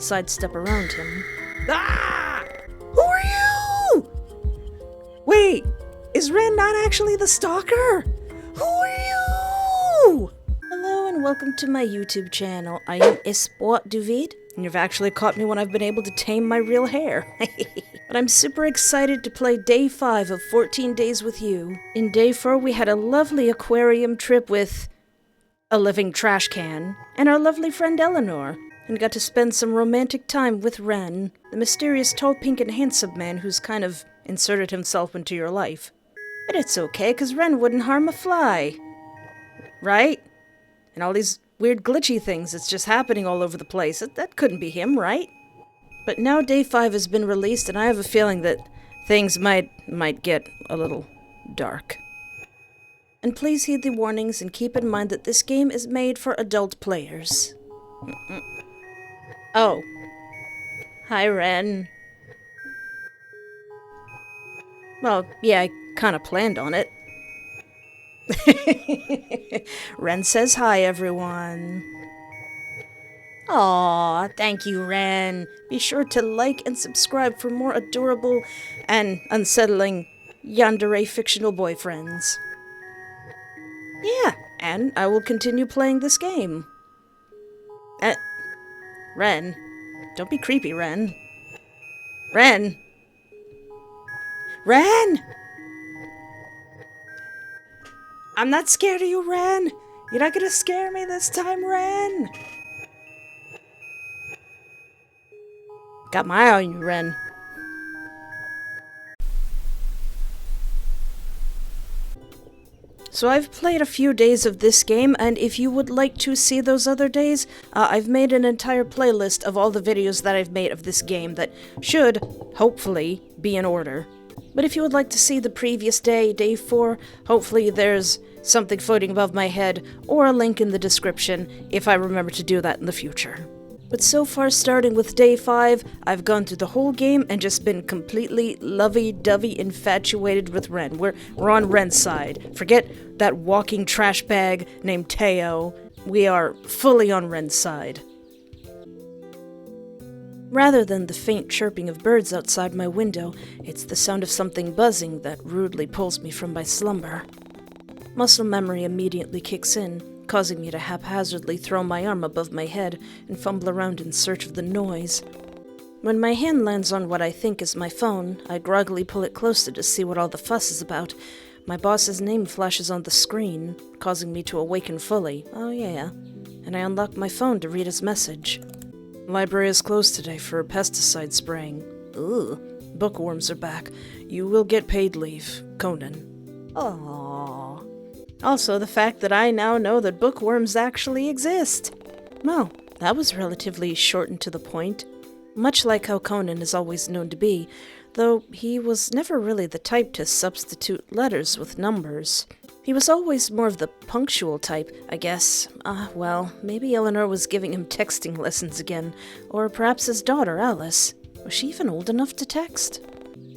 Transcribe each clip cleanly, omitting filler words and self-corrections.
sidestep around him. Ah! Who are you? Wait, is Ren not actually the stalker? Who are you? Hello and welcome to my YouTube channel. I am Esport Duvid, and you've actually caught me when I've been able to tame my real hair. But I'm super excited to play Day 5 of 14 Days with You. In Day 4 we had a lovely aquarium trip with a living trash can, and our lovely friend Eleanor, and got to spend some romantic time with Ren, the mysterious tall, pink, and handsome man who's kind of inserted himself into your life. But it's okay, because Ren wouldn't harm a fly. Right? And all these weird glitchy things that's just happening all over the place. That couldn't be him, right? But now Day 5 has been released, and I have a feeling that things might get a little dark. And please heed the warnings and keep in mind that this game is made for adult players. Oh. Hi, Ren. Well, yeah, I kind of planned on it. Ren says hi, everyone. Aw, thank you, Ren. Be sure to like and subscribe for more adorable and unsettling Yandere fictional boyfriends. Yeah, and I will continue playing this game. Ren. Don't be creepy, Ren. Ren! Ren! I'm not scared of you, Ren! You're not gonna scare me this time, Ren! Got my eye on you, Ren. So I've played a few days of this game, and if you would like to see those other days, I've made an entire playlist of all the videos that I've made of this game that should, hopefully, be in order. But if you would like to see the previous day, Day 4, hopefully there's something floating above my head, or a link in the description if I remember to do that in the future. But so far, starting with Day 5, I've gone through the whole game and just been completely lovey-dovey infatuated with Ren. We're on Ren's side. Forget that walking trash bag named Teo. We are fully on Ren's side. Rather than the faint chirping of birds outside my window, it's the sound of something buzzing that rudely pulls me from my slumber. Muscle memory immediately kicks in, causing me to haphazardly throw my arm above my head and fumble around in search of the noise. When my hand lands on what I think is my phone, I groggily pull it closer to see what all the fuss is about. My boss's name flashes on the screen, causing me to awaken fully. Oh yeah. And I unlock my phone to read his message. Library is closed today for pesticide spraying. Ugh. Bookworms are back. You will get paid leave. Conan. Aww. Also, the fact that I now know that bookworms actually exist. Well, that was relatively short and to the point. Much like how Conan is always known to be, though he was never really the type to substitute letters with numbers. He was always more of the punctual type, I guess. Well, maybe Eleanor was giving him texting lessons again, or perhaps his daughter, Alice. Was she even old enough to text?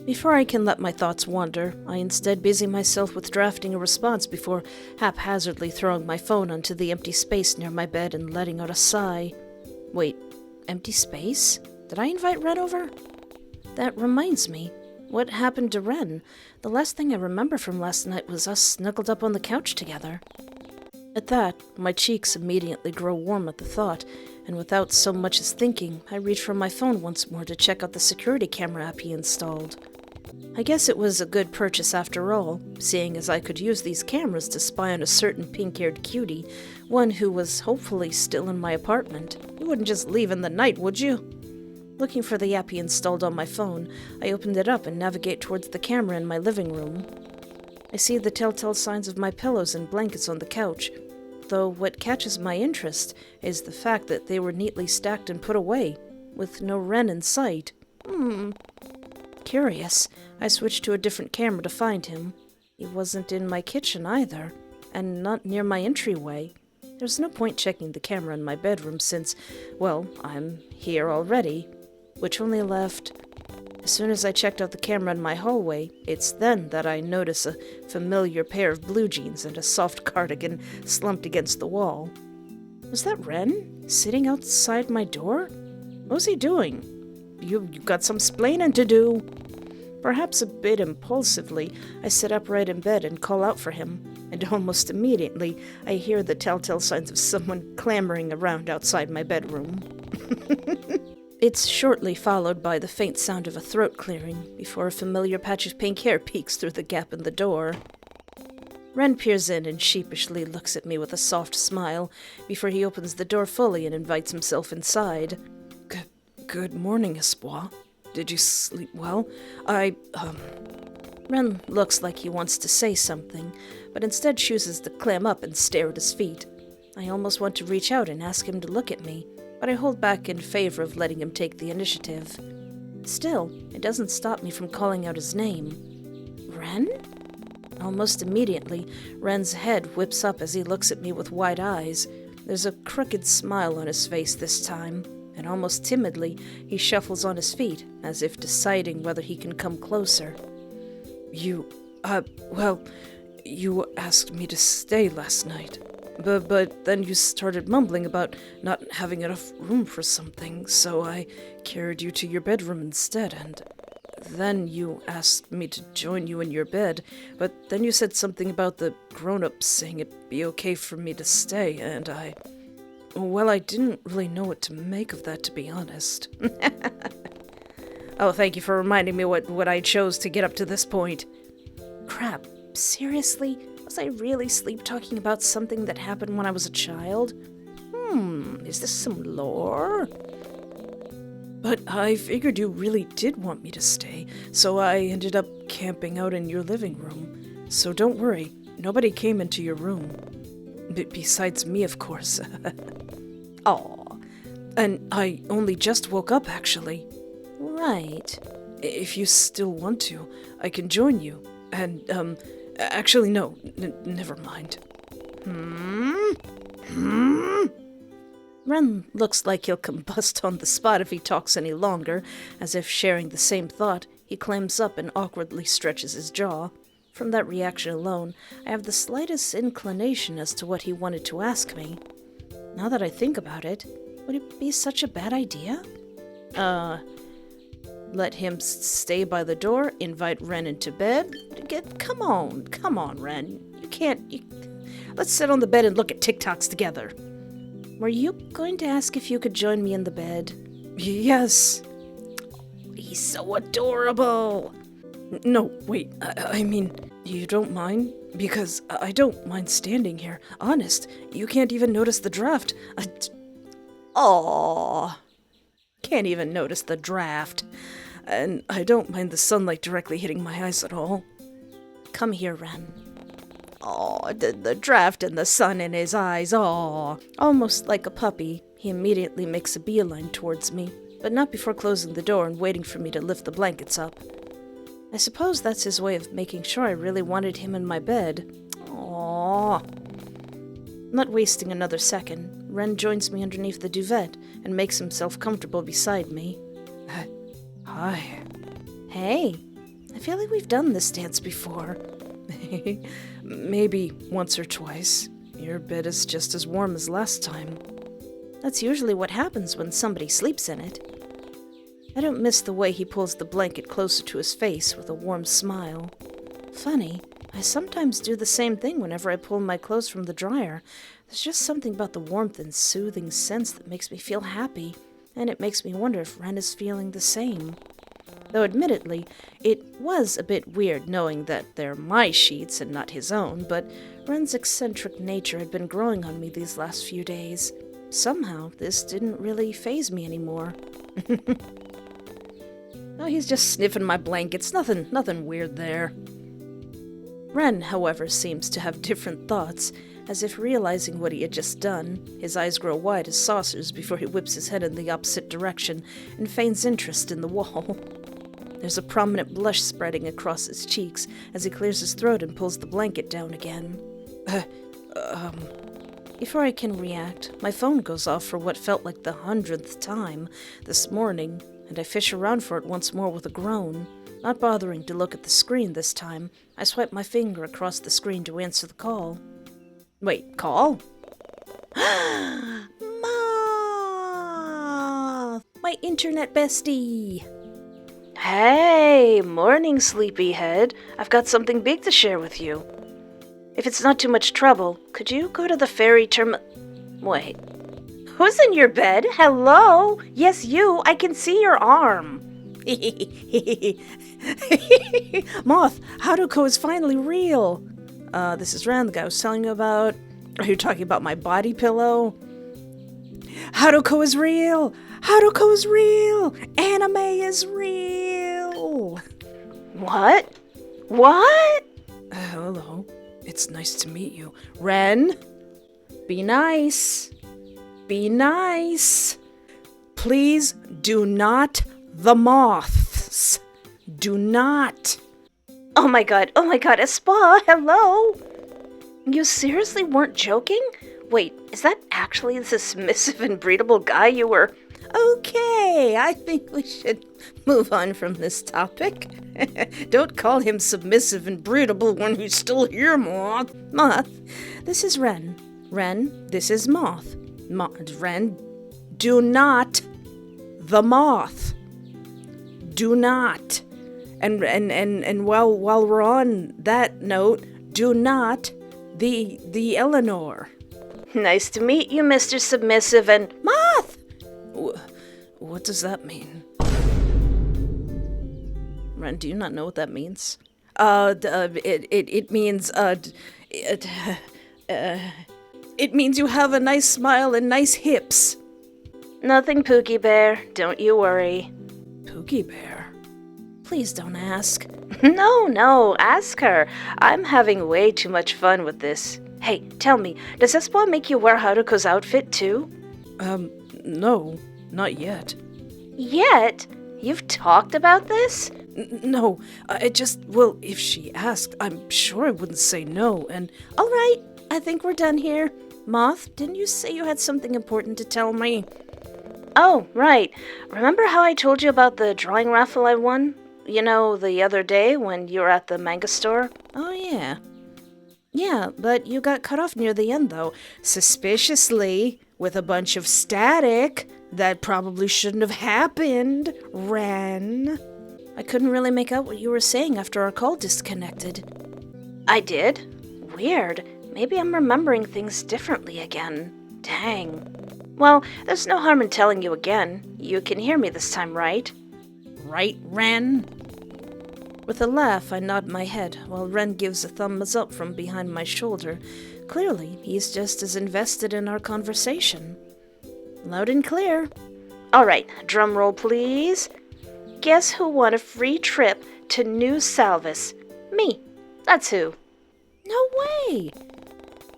Before I can let my thoughts wander, I instead busy myself with drafting a response before haphazardly throwing my phone onto the empty space near my bed and letting out a sigh. Wait, empty space? Did I invite Ren over? That reminds me. What happened to Ren? The last thing I remember from last night was us snuggled up on the couch together. At that, my cheeks immediately grow warm at the thought, and without so much as thinking, I reach for my phone once more to check out the security camera app he installed. I guess it was a good purchase after all, seeing as I could use these cameras to spy on a certain pink-haired cutie, one who was hopefully still in my apartment. You wouldn't just leave in the night, would you? Looking for the app he installed on my phone, I opened it up and navigate towards the camera in my living room. I see the telltale signs of my pillows and blankets on the couch, though what catches my interest is the fact that they were neatly stacked and put away, with no Ren in sight. Curious, I switched to a different camera to find him. He wasn't in my kitchen either, and not near my entryway. There's no point checking the camera in my bedroom since, well, I'm here already, which only left. As soon as I checked out the camera in my hallway, it's then that I notice a familiar pair of blue jeans and a soft cardigan slumped against the wall. Was that Ren, sitting outside my door? What's he doing? You got some splaining to do. Perhaps a bit impulsively, I sit upright in bed and call out for him, and almost immediately I hear the telltale signs of someone clamoring around outside my bedroom. It's shortly followed by the faint sound of a throat clearing before a familiar patch of pink hair peeks through the gap in the door. Ren peers in and sheepishly looks at me with a soft smile before he opens the door fully and invites himself inside. Good morning, Espoir. Did you sleep well? Ren looks like he wants to say something, but instead chooses to clam up and stare at his feet. I almost want to reach out and ask him to look at me, but I hold back in favor of letting him take the initiative. Still, it doesn't stop me from calling out his name. Ren? Almost immediately, Ren's head whips up as he looks at me with wide eyes. There's a crooked smile on his face this time, and almost timidly, he shuffles on his feet, as if deciding whether he can come closer. You asked me to stay last night, but then you started mumbling about not having enough room for something, so I carried you to your bedroom instead, and then you asked me to join you in your bed, but then you said something about the grown-ups saying it'd be okay for me to stay, and I didn't really know what to make of that, to be honest. Oh, thank you for reminding me what I chose to get up to this point. Crap, seriously? Was I really sleep-talking about something that happened when I was a child? Is this some lore? But I figured you really did want me to stay, so I ended up camping out in your living room. So don't worry, nobody came into your room. Besides me, of course. Aw. And I only just woke up, actually. Right. If you still want to, I can join you. And, actually, no. Never mind. Ren looks like he'll combust on the spot if he talks any longer. As if sharing the same thought, he clams up and awkwardly stretches his jaw. From that reaction alone, I have the slightest inclination as to what he wanted to ask me. Now that I think about it, would it be such a bad idea? Let him stay by the door, invite Ren into bed? Come on, Ren. You can't... Let's sit on the bed and look at TikToks together. Were you going to ask if you could join me in the bed? Yes. He's so adorable. No, wait, I mean, you don't mind? Because I don't mind standing here. Honest, you can't even notice the draft. Aww. Can't even notice the draft. And I don't mind the sunlight directly hitting my eyes at all. Come here, Ren. Aw, the draft and the sun in his eyes, aw. Almost like a puppy, he immediately makes a beeline towards me, but not before closing the door and waiting for me to lift the blankets up. I suppose that's his way of making sure I really wanted him in my bed. Aww. Not wasting another second, Ren joins me underneath the duvet and makes himself comfortable beside me. Hi. Hey, I feel like we've done this dance before. Maybe once or twice. Your bed is just as warm as last time. That's usually what happens when somebody sleeps in it. I don't miss the way he pulls the blanket closer to his face with a warm smile. Funny, I sometimes do the same thing whenever I pull my clothes from the dryer. There's just something about the warmth and soothing sense that makes me feel happy, and it makes me wonder if Ren is feeling the same. Though admittedly, it was a bit weird knowing that they're my sheets and not his own, but Ren's eccentric nature had been growing on me these last few days. Somehow, this didn't really faze me anymore. No, he's just sniffing my blankets, nothing weird there. Ren, however, seems to have different thoughts, as if realizing what he had just done. His eyes grow wide as saucers before he whips his head in the opposite direction and feigns interest in the wall. There's a prominent blush spreading across his cheeks as he clears his throat and pulls the blanket down again. Before I can react, my phone goes off for what felt like the 100th time this morning, and I fish around for it once more with a groan. Not bothering to look at the screen this time, I swipe my finger across the screen to answer the call. Wait, call? Moth! My my internet bestie. Hey, morning, sleepyhead. I've got something big to share with you. If it's not too much trouble, could you go to the ferry Wait. Who's in your bed? Hello? Yes, you. I can see your arm. Moth, Haruko is finally real. This is Ren, the guy I was telling you about. Are you talking about my body pillow? Haruko is real! Haruko is real! Anime is real! What? What? Hello. It's nice to meet you. Ren, be nice. Be nice. Please do not the moths. Do not. Oh my god, a spa, hello? You seriously weren't joking? Wait, is that actually the submissive and breedable guy you were... Okay, I think we should move on from this topic. Don't call him submissive and breedable when he's still here, Moth. Moth, this is Ren. Ren, this is Moth. Ren, do not the moth. Do not. And while we're on that note, do not the Eleanor. Nice to meet you, Mr. Submissive and... Moth! What does that mean? Ren, do you not know what that means? It means, it means you have a nice smile and nice hips. Nothing, Pookie Bear. Don't you worry. Pookie Bear? Please don't ask. No, ask her. I'm having way too much fun with this. Hey, tell me, does this boy make you wear Haruko's outfit too? No, not yet. Yet? You've talked about this? No, well, if she asked, I'm sure I wouldn't say no, and... Alright, I think we're done here. Moth, didn't you say you had something important to tell me? Oh, right. Remember how I told you about the drawing raffle I won? You know, the other day when you were at the manga store? Oh, yeah. Yeah, but you got cut off near the end, though. Suspiciously, with a bunch of static. That probably shouldn't have happened, Ren. I couldn't really make out what you were saying after our call disconnected. I did? Weird. Maybe I'm remembering things differently again. Dang. Well, there's no harm in telling you again. You can hear me this time, right? Right, Ren? With a laugh, I nod my head, while Ren gives a thumbs up from behind my shoulder. Clearly, he's just as invested in our conversation. Loud and clear. Alright, drum roll please. Guess who won a free trip to New Salvis? Me. That's who. No way!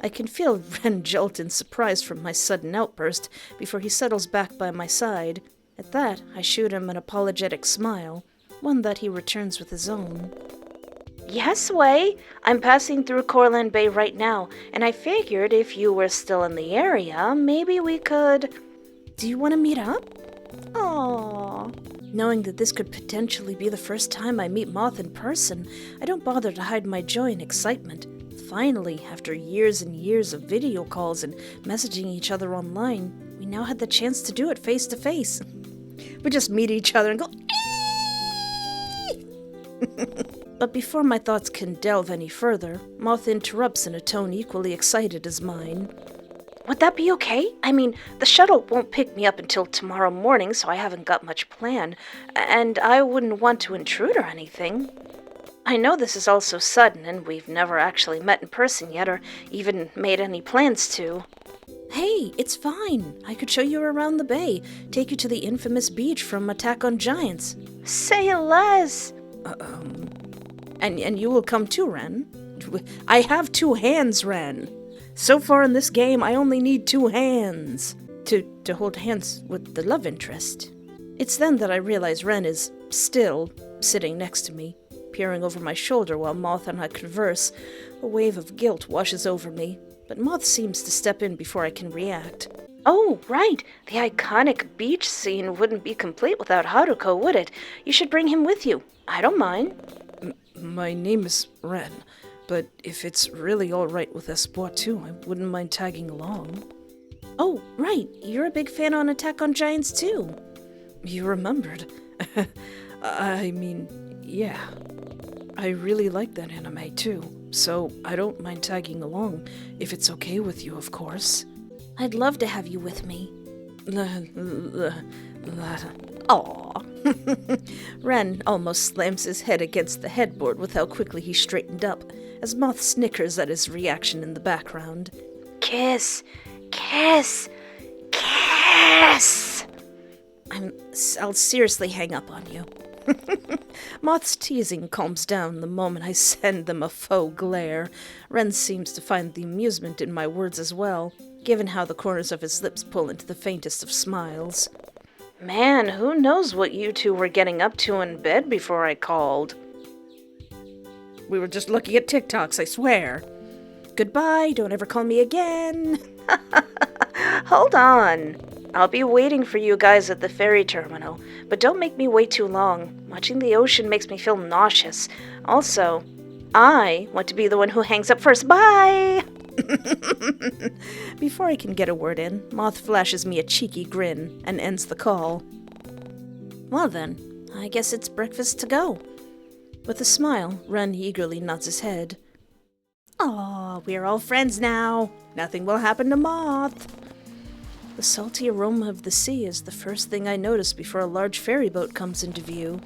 I can feel Ren jolt in surprise from my sudden outburst before he settles back by my side. At that, I shoot him an apologetic smile, one that he returns with his own. Yes, Way. I'm passing through Corland Bay right now, and I figured if you were still in the area, maybe we could... Do you want to meet up? Aww. Knowing that this could potentially be the first time I meet Moth in person, I don't bother to hide my joy and excitement. Finally, after years and years of video calls and messaging each other online, we now had the chance to do it face to face. We just meet each other and go, But before my thoughts can delve any further, Moth interrupts in a tone equally excited as mine. Would that be okay? I mean, the shuttle won't pick me up until tomorrow morning, so I haven't got much planned, and I wouldn't want to intrude or anything. I know this is all so sudden, and we've never actually met in person yet, or even made any plans to. Hey, it's fine. I could show you around the bay, take you to the infamous beach from Attack on Giants. Say less! And you will come too, Ren. I have 2 hands, Ren. So far in this game, I only need 2 hands to hold hands with the love interest. It's then that I realize Ren is still sitting next to me, peering over my shoulder while Moth and I converse. A wave of guilt washes over me, but Moth seems to step in before I can react. Oh, right. The iconic beach scene wouldn't be complete without Haruko, would it? You should bring him with you. I don't mind. My name is Ren. But if it's really alright with Espoir too, I wouldn't mind tagging along. Oh, right, you're a big fan on Attack on Giants too. you remembered. I mean, yeah. I really like that anime too, so I don't mind tagging along, if it's okay with you, of course. I'd love to have you with me. Aw. Ren almost slams his head against the headboard with how quickly he straightened up, as Moth snickers at his reaction in the background. Kiss! Kiss! Kiss! I'll seriously hang up on you. Moth's teasing calms down the moment I send them a faux glare. Ren seems to find the amusement in my words as well, given how the corners of his lips pull into the faintest of smiles. Man, who knows what you two were getting up to in bed before I called? We were just looking at TikToks, I swear. Goodbye, don't ever call me again. Hold on. I'll be waiting for you guys at the ferry terminal, but don't make me wait too long. Watching the ocean makes me feel nauseous. Also, I want to be the one who hangs up first. Bye! Before I can get a word in, Moth flashes me a cheeky grin and ends the call. Well then, I guess it's breakfast to go. With a smile, Ren eagerly nods his head. Aw, we're all friends now. Nothing will happen to Moth. The salty aroma of the sea is the first thing I notice before a large ferry boat comes into view.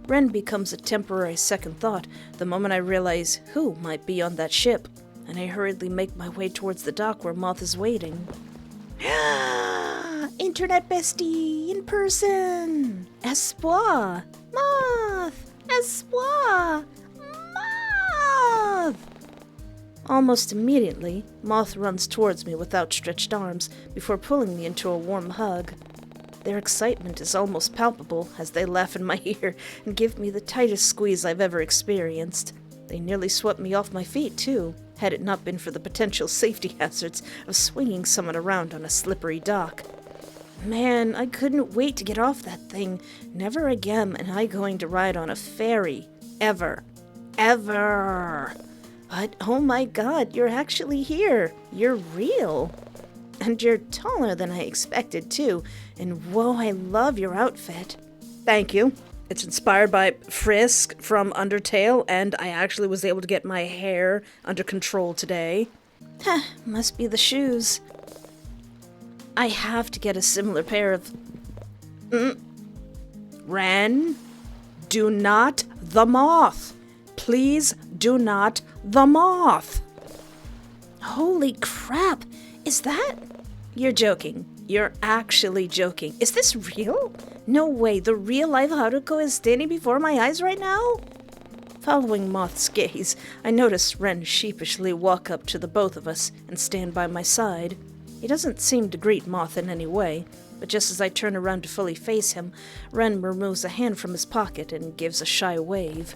Ren becomes a temporary second thought the moment I realize who might be on that ship, and I hurriedly make my way towards the dock where Moth is waiting. Internet bestie, in person! Espoir! Moth! Espoir! Moth! Almost immediately, Moth runs towards me with outstretched arms before pulling me into a warm hug. Their excitement is almost palpable as they laugh in my ear and give me the tightest squeeze I've ever experienced. They nearly swept me off my feet, too, had it not been for the potential safety hazards of swinging someone around on a slippery dock. Man, I couldn't wait to get off that thing. Never again am I going to ride on a ferry. Ever. Ever. But, oh my god, you're actually here. You're real. And you're taller than I expected, too. And whoa, I love your outfit. Thank you. It's inspired by Frisk from Undertale, and I actually was able to get my hair under control today. Must be the shoes. I have to get a similar pair of... Ren, do not the Moth. Please do not the Moth. Holy crap, is that... You're joking. You're actually joking. Is this real? No way, the real-life Haruko is standing before my eyes right now? Following Moth's gaze, I notice Ren sheepishly walk up to the both of us and stand by my side. He doesn't seem to greet Moth in any way, but just as I turn around to fully face him, Ren removes a hand from his pocket and gives a shy wave.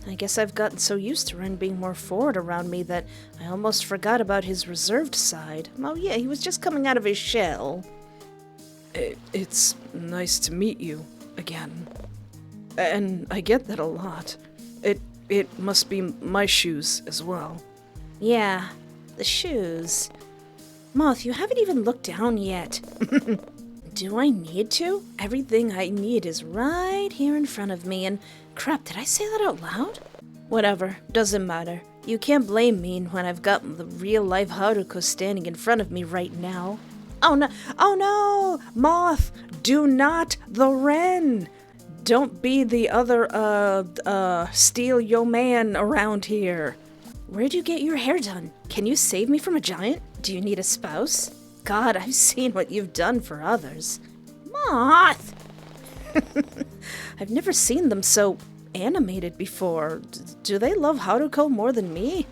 I guess I've gotten so used to Ren being more forward around me that I almost forgot about his reserved side. Oh yeah, he was just coming out of his shell. It's nice to meet you again. And I get that a lot. It must be my shoes as well. Yeah, the shoes. Moth, you haven't even looked down yet. Do I need to? Everything I need is right here in front of me, and crap, did I say that out loud? Whatever, doesn't matter. You can't blame me when I've got the real-life Haruko standing in front of me right now. Oh no, Moth, do not the Ren. Don't be the other, steal yo man around here. Where'd you get your hair done? Can you save me from a giant? Do you need a spouse? God, I've seen what you've done for others. Moth! I've never seen them so animated before. Do they love Haruko more than me?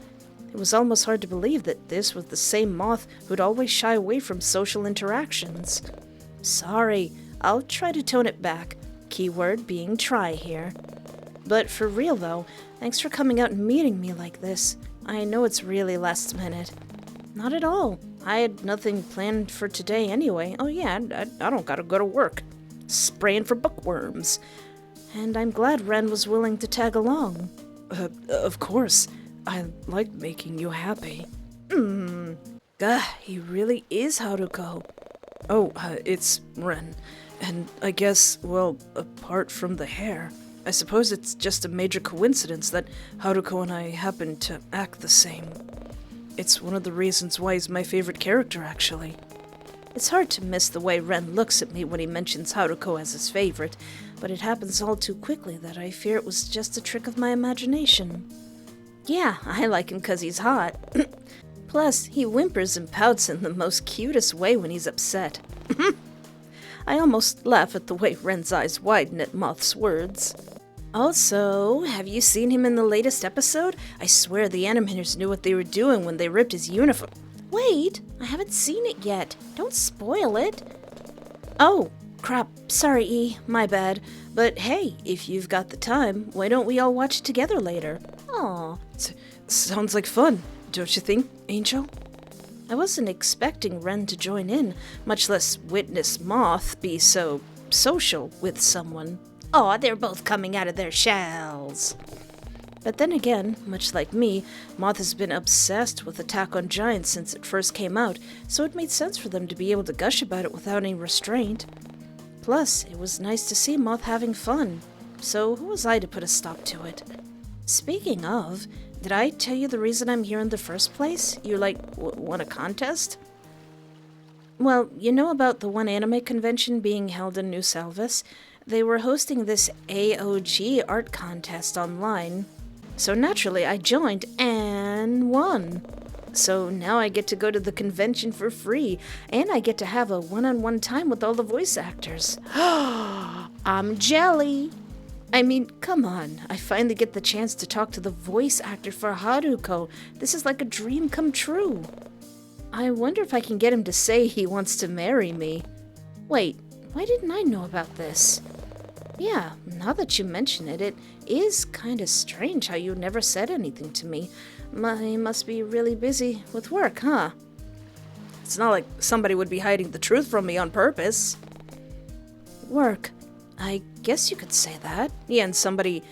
It was almost hard to believe that this was the same Moth who'd always shy away from social interactions. Sorry, I'll try to tone it back. Keyword being try here. But for real though, thanks for coming out and meeting me like this. I know it's really last minute. Not at all. I had nothing planned for today anyway. Oh yeah, I don't gotta go to work. Spraying for bookworms. And I'm glad Ren was willing to tag along. Of course. I like making you happy. He really is Haruko. Oh, it's Ren. And I guess, well, apart from the hair, I suppose it's just a major coincidence that Haruko and I happen to act the same. It's one of the reasons why he's my favorite character, actually. It's hard to miss the way Ren looks at me when he mentions Haruko as his favorite, but it happens all too quickly that I fear it was just a trick of my imagination. Yeah, I like him 'cause he's hot. Plus, he whimpers and pouts in the most cutest way when he's upset. I almost laugh at the way Ren's eyes widen at Moth's words. Also, have you seen him in the latest episode? I swear the animators knew what they were doing when they ripped his uniform. Wait, I haven't seen it yet. Don't spoil it. Oh, crap. Sorry, E. My bad. But hey, if you've got the time, why don't we all watch it together later? Aw. Sounds like fun, don't you think, Angel? I wasn't expecting Ren to join in, much less witness Moth be so social with someone. Aw, they're both coming out of their shells. But then again, much like me, Moth has been obsessed with Attack on Giants since it first came out, so it made sense for them to be able to gush about it without any restraint. Plus, it was nice to see Moth having fun, so who was I to put a stop to it? Speaking of, did I tell you the reason I'm here in the first place? You, won a contest? Well, you know about the one anime convention being held in New Salvis? They were hosting this AOG art contest online. So naturally, I joined and won. So now I get to go to the convention for free, and I get to have a one-on-one time with all the voice actors. I'm jelly! I mean, come on, I finally get the chance to talk to the voice actor for Haruko. This is like a dream come true. I wonder if I can get him to say he wants to marry me. Wait, why didn't I know about this? Yeah, now that you mention it, it is kind of strange how you never said anything to me. You must be really busy with work, huh? It's not like somebody would be hiding the truth from me on purpose. Work. I guess you could say that. Yeah, and somebody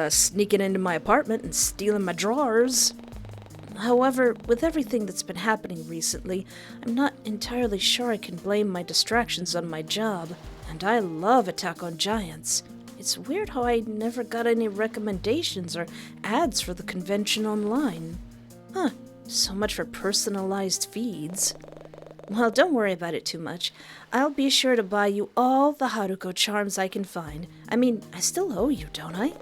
sneaking into my apartment and stealing my drawers. However, with everything that's been happening recently, I'm not entirely sure I can blame my distractions on my job. And I love Attack on Giants. It's weird how I never got any recommendations or ads for the convention online. Huh, so much for personalized feeds. Well, don't worry about it too much. I'll be sure to buy you all the Haruko charms I can find. I mean, I still owe you, don't I?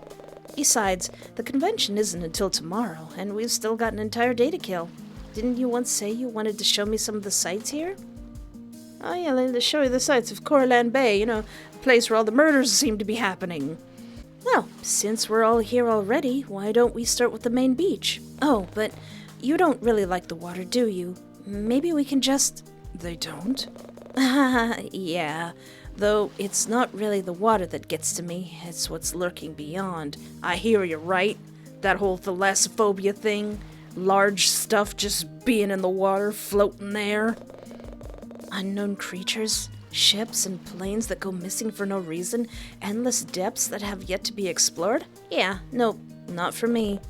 Besides, the convention isn't until tomorrow, and we've still got an entire day to kill. Didn't you once say you wanted to show me some of the sights here? Oh yeah, let me show you the sights of Corland Bay, you know, the place where all the murders seem to be happening. Well, since we're all here already, why don't we start with the main beach? Oh, but you don't really like the water, do you? Maybe we can just... They don't? Yeah, though it's not really the water that gets to me, it's what's lurking beyond. I hear you, right? That whole thalassophobia thing? Large stuff just being in the water, floating there? Unknown creatures, ships and planes that go missing for no reason, endless depths that have yet to be explored? Yeah, nope, not for me.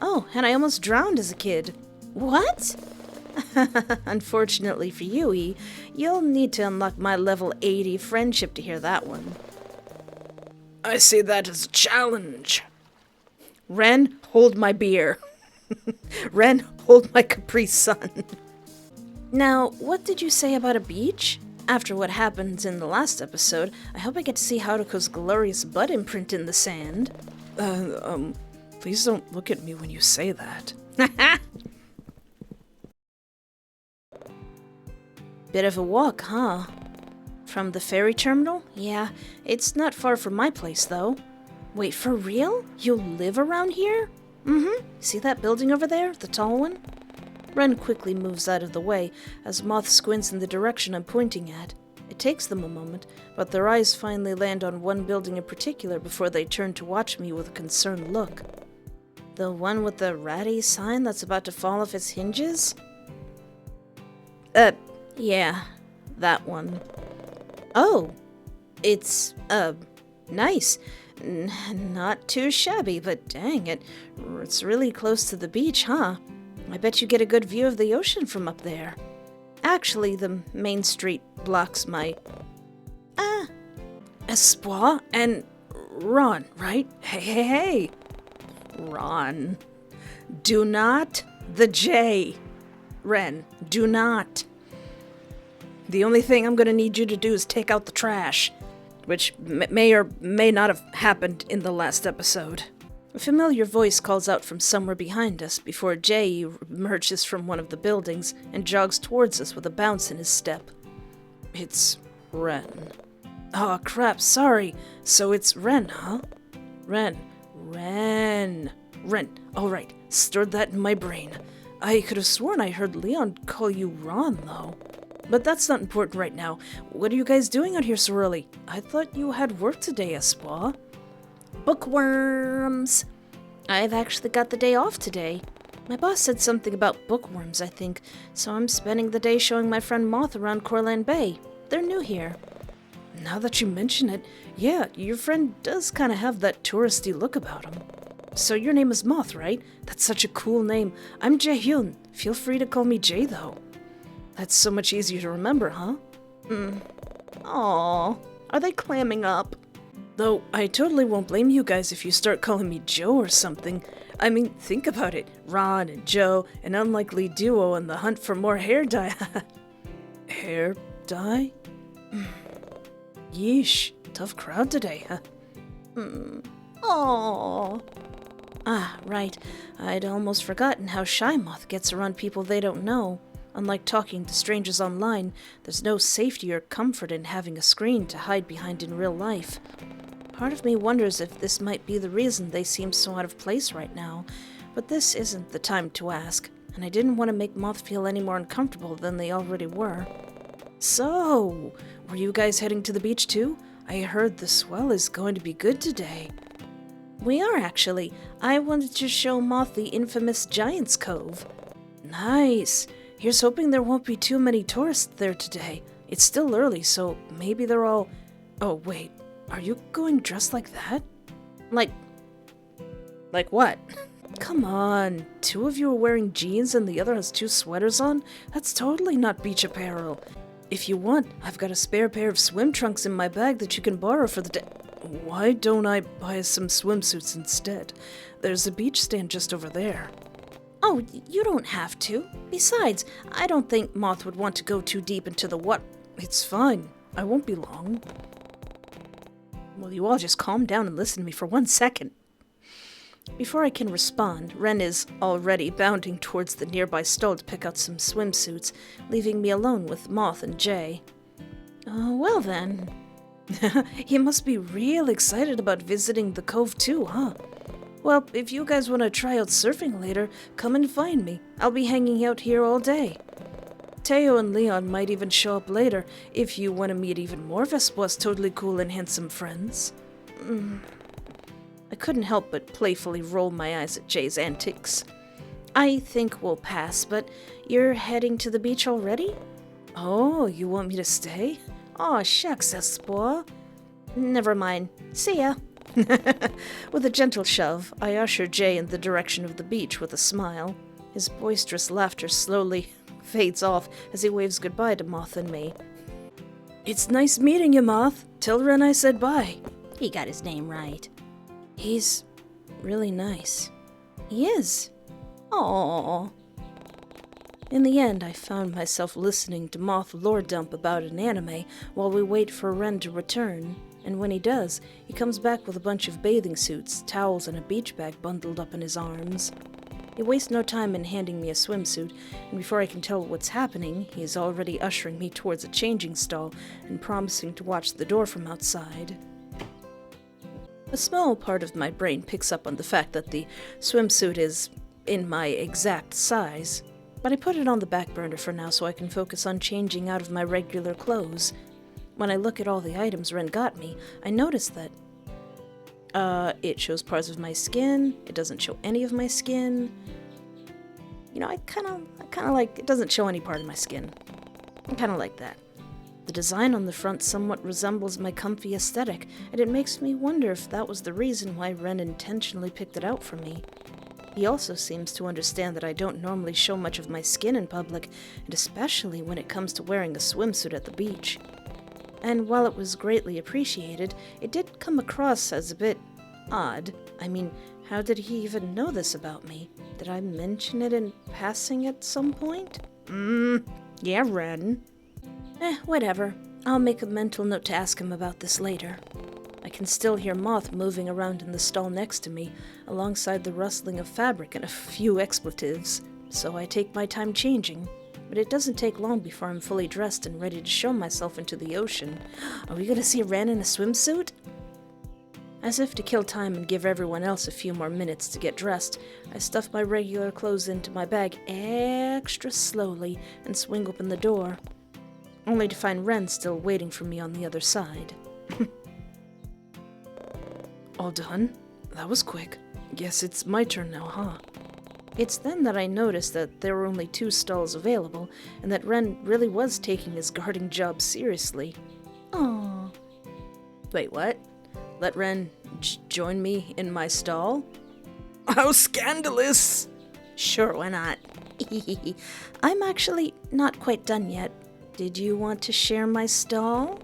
Oh, and I almost drowned as a kid. What? Unfortunately for you, E, you'll need to unlock my level 80 friendship to hear that one. I see that as a challenge. Ren, hold my beer. Ren, hold my Capri Sun. Now, what did you say about a beach? After what happened in the last episode, I hope I get to see Haruko's glorious butt imprint in the sand. Please don't look at me when you say that. Bit of a walk, huh? From the ferry terminal? Yeah, it's not far from my place, though. Wait, for real? You live around here? Mm-hmm. See that building over there? The tall one? Ren quickly moves out of the way as Moth squints in the direction I'm pointing at. It takes them a moment, but their eyes finally land on one building in particular before they turn to watch me with a concerned look. The one with the ratty sign that's about to fall off its hinges? Yeah, that one. Oh, it's, nice. Not too shabby, but dang it, it's really close to the beach, huh? I bet you get a good view of the ocean from up there. Actually, the main street blocks my... Espoir and Ron, right? Hey. Ron. Do not the J. Ren, do not. The only thing I'm gonna need you to do is take out the trash, which may or may not have happened in the last episode. A familiar voice calls out from somewhere behind us before Jay emerges from one of the buildings and jogs towards us with a bounce in his step. It's Ren. Oh crap, sorry. So it's Ren, huh? Ren. Alright, stirred that in my brain. I could have sworn I heard Leon call you Ron, though. But that's not important right now. What are you guys doing out here so early? I thought you had work today, Espoir. Bookworms. I've actually got the day off today. My boss said something about bookworms, I think, so I'm spending the day showing my friend Moth around Corland Bay. They're new here. Now that you mention it, yeah, your friend does kind of have that touristy look about him. So your name is Moth, right? That's such a cool name. I'm Jaehyun. Feel free to call me Jay, though. That's so much easier to remember, huh? Aw, are they clamming up? Though I totally won't blame you guys if you start calling me Joe or something. I mean, think about it. Ron and Joe, an unlikely duo in the hunt for more hair dye. Hair dye? Yeesh, tough crowd today, huh? Aww. Ah, right. I'd almost forgotten how shy Moth gets around people they don't know. Unlike talking to strangers online, there's no safety or comfort in having a screen to hide behind in real life. Part of me wonders if this might be the reason they seem so out of place right now, but this isn't the time to ask, and I didn't want to make Moth feel any more uncomfortable than they already were. So, were you guys heading to the beach too? I heard the swell is going to be good today. We are, actually. I wanted to show Moth the infamous Giant's Cove. Nice. Here's hoping there won't be too many tourists there today. It's still early, so maybe they're all... Oh, wait. Are you going dressed like that? Like what? Come on. Two of you are wearing jeans and the other has two sweaters on? That's totally not beach apparel. If you want, I've got a spare pair of swim trunks in my bag that you can borrow for the day. Why don't I buy some swimsuits instead? There's a beach stand just over there. Oh, you don't have to. Besides, I don't think Moth would want to go too deep into the water. It's fine. I won't be long. Will you all just calm down and listen to me for 1 second? Before I can respond, Ren is already bounding towards the nearby stall to pick out some swimsuits, leaving me alone with Moth and Jay. Well then. You must be real excited about visiting the cove too, huh? Well, if you guys want to try out surfing later, come and find me. I'll be hanging out here all day. Teo and Leon might even show up later if you want to meet even more of Espoir's totally cool and handsome friends. I couldn't help but playfully roll my eyes at Jay's antics. I think we'll pass, but you're heading to the beach already? Oh, you want me to stay? Aw, shucks, Espoir. Never mind. See ya. With a gentle shove, I usher Jay in the direction of the beach with a smile. His boisterous laughter slowly fades off as he waves goodbye to Moth and me. It's nice meeting you, Moth. Tell Ren I said bye. He got his name right. He's really nice. He is. Aww. In the end, I found myself listening to Moth lore dump about an anime while we wait for Ren to return, and when he does, he comes back with a bunch of bathing suits, towels, and a beach bag bundled up in his arms. He wastes no time in handing me a swimsuit, and before I can tell what's happening, he is already ushering me towards a changing stall and promising to watch the door from outside. A small part of my brain picks up on the fact that the swimsuit is in my exact size, but I put it on the back burner for now so I can focus on changing out of my regular clothes. When I look at all the items Ren got me, I notice that it shows parts of my skin, it doesn't show any of my skin. You know, I kinda like, it doesn't show any part of my skin. I kinda like that. The design on the front somewhat resembles my comfy aesthetic, and it makes me wonder if that was the reason why Ren intentionally picked it out for me. He also seems to understand that I don't normally show much of my skin in public, and especially when it comes to wearing a swimsuit at the beach. And while it was greatly appreciated, it did come across as a bit odd. I mean, how did he even know this about me? Did I mention it in passing at some point? Yeah, Ren. Whatever. I'll make a mental note to ask him about this later. I can still hear Moth moving around in the stall next to me, alongside the rustling of fabric and a few expletives, so I take my time changing. But it doesn't take long before I'm fully dressed and ready to show myself into the ocean. Are we gonna see Ren in a swimsuit? As if to kill time and give everyone else a few more minutes to get dressed, I stuff my regular clothes into my bag extra slowly and swing open the door, only to find Ren still waiting for me on the other side. All done? That was quick. Guess it's my turn now, huh? It's then that I noticed that there were only 2 stalls available, and that Ren really was taking his guarding job seriously. Aww. Wait, what? Let Ren join me in my stall? How scandalous! Sure, why not? I'm actually not quite done yet. Did you want to share my stall?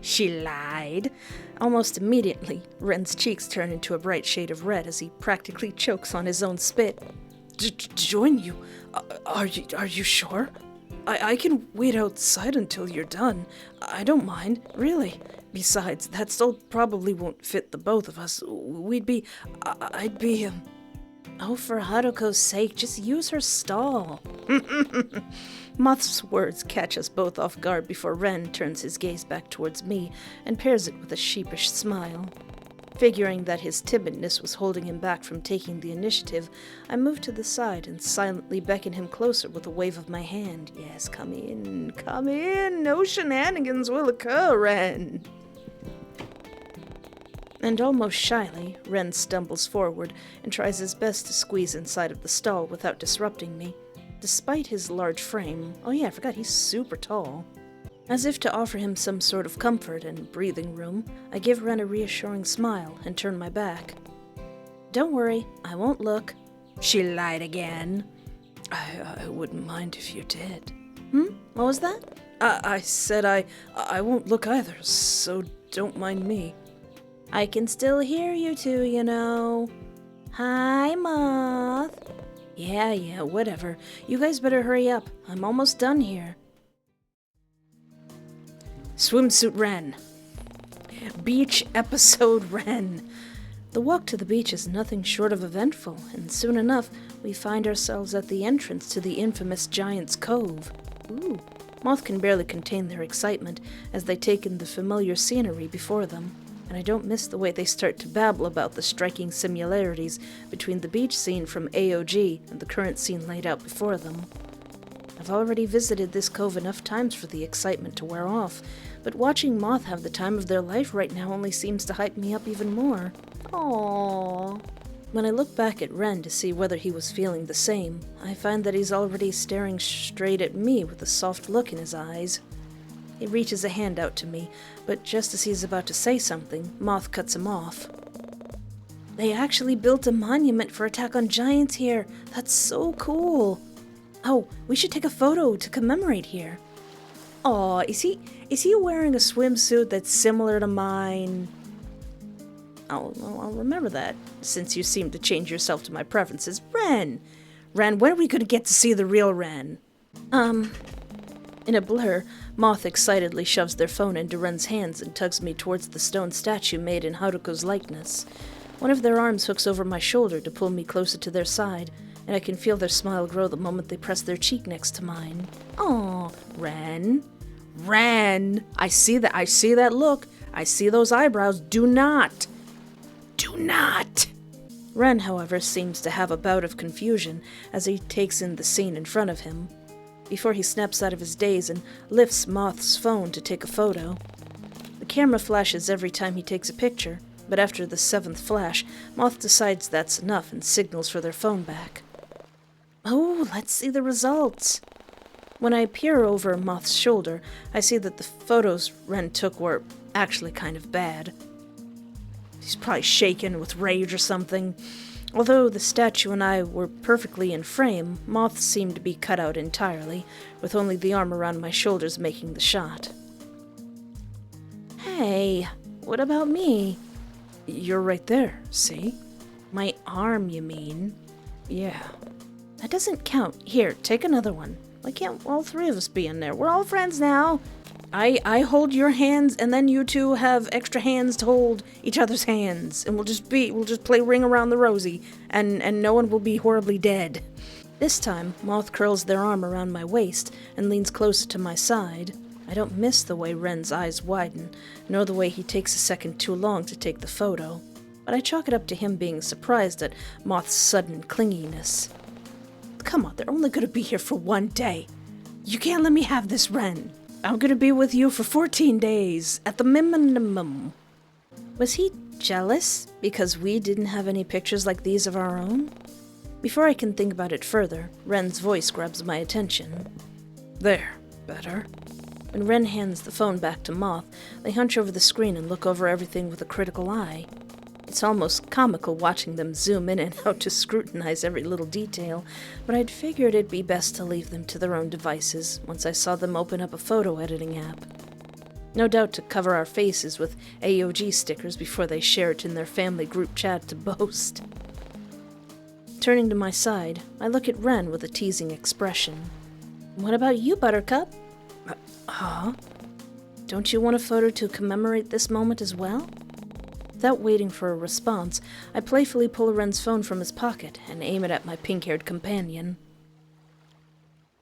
She lied. Almost immediately, Ren's cheeks turn into a bright shade of red as he practically chokes on his own spit. Join you? Are you sure? I can wait outside until you're done. I don't mind, really. Besides, that stall probably won't fit the both of us. I'd be. Oh, for Haruko's sake, just use her stall. Moth's words catch us both off guard before Ren turns his gaze back towards me and pairs it with a sheepish smile. Figuring that his timidness was holding him back from taking the initiative, I move to the side and silently beckon him closer with a wave of my hand. Yes, come in, no shenanigans will occur, Ren. And almost shyly, Ren stumbles forward and tries his best to squeeze inside of the stall without disrupting me. Despite his large frame, oh yeah, I forgot he's super tall. As if to offer him some sort of comfort and breathing room, I give Ren a reassuring smile and turn my back. Don't worry, I won't look. She lied again. I wouldn't mind if you did. What was that? I said I won't look either, so don't mind me. I can still hear you two, you know. Hi, Moth. Yeah, whatever. You guys better hurry up. I'm almost done here. Swimsuit Ren. Beach episode Ren. The walk to the beach is nothing short of eventful, and soon enough, we find ourselves at the entrance to the infamous Giant's Cove. Ooh. Moth can barely contain their excitement as they take in the familiar scenery before them, and I don't miss the way they start to babble about the striking similarities between the beach scene from AOG and the current scene laid out before them. I've already visited this cove enough times for the excitement to wear off, but watching Moth have the time of their life right now only seems to hype me up even more. Aww. When I look back at Ren to see whether he was feeling the same, I find that he's already staring straight at me with a soft look in his eyes. He reaches a hand out to me, but just as he's about to say something, Moth cuts him off. They actually built a monument for Attack on Giants here. That's so cool. Oh, we should take a photo to commemorate here. Aw, is he wearing a swimsuit that's similar to mine? I'll remember that, since you seem to change yourself to my preferences. Ren, when are we going to get to see the real Ren? In a blur, Moth excitedly shoves their phone into Ren's hands and tugs me towards the stone statue made in Haruko's likeness. One of their arms hooks over my shoulder to pull me closer to their side, and I can feel their smile grow the moment they press their cheek next to mine. Aw, Ren, I see that look. I see those eyebrows. Do not. Ren, however, seems to have a bout of confusion as he takes in the scene in front of him, before he snaps out of his daze and lifts Moth's phone to take a photo. The camera flashes every time he takes a picture, but after the 7th flash, Moth decides that's enough and signals for their phone back. Oh, let's see the results. When I peer over Moth's shoulder, I see that the photos Ren took were actually kind of bad. He's probably shaken with rage or something. Although the statue and I were perfectly in frame, Moth seemed to be cut out entirely, with only the arm around my shoulders making the shot. Hey, what about me? You're right there, see? My arm, you mean? Yeah. That doesn't count. Here, take another one. Why can't all three of us be in there? We're all friends now. I hold your hands, and then you two have extra hands to hold each other's hands, and we'll just play Ring Around the Rosie, and no one will be horribly dead. This time, Moth curls their arm around my waist and leans closer to my side. I don't miss the way Ren's eyes widen, nor the way he takes a second too long to take the photo, but I chalk it up to him being surprised at Moth's sudden clinginess. Come on, they're only gonna be here for 1 day. You can't let me have this, Ren. I'm gonna be with you for 14 days, at the minimum. Was he jealous because we didn't have any pictures like these of our own? Before I can think about it further, Ren's voice grabs my attention. There, better. When Ren hands the phone back to Moth, they hunch over the screen and look over everything with a critical eye. It's almost comical watching them zoom in and out to scrutinize every little detail, but I'd figured it'd be best to leave them to their own devices once I saw them open up a photo editing app. No doubt to cover our faces with AOG stickers before they share it in their family group chat to boast. Turning to my side, I look at Ren with a teasing expression. What about you, Buttercup? Huh? Don't you want a photo to commemorate this moment as well? Without waiting for a response, I playfully pull Ren's phone from his pocket and aim it at my pink-haired companion.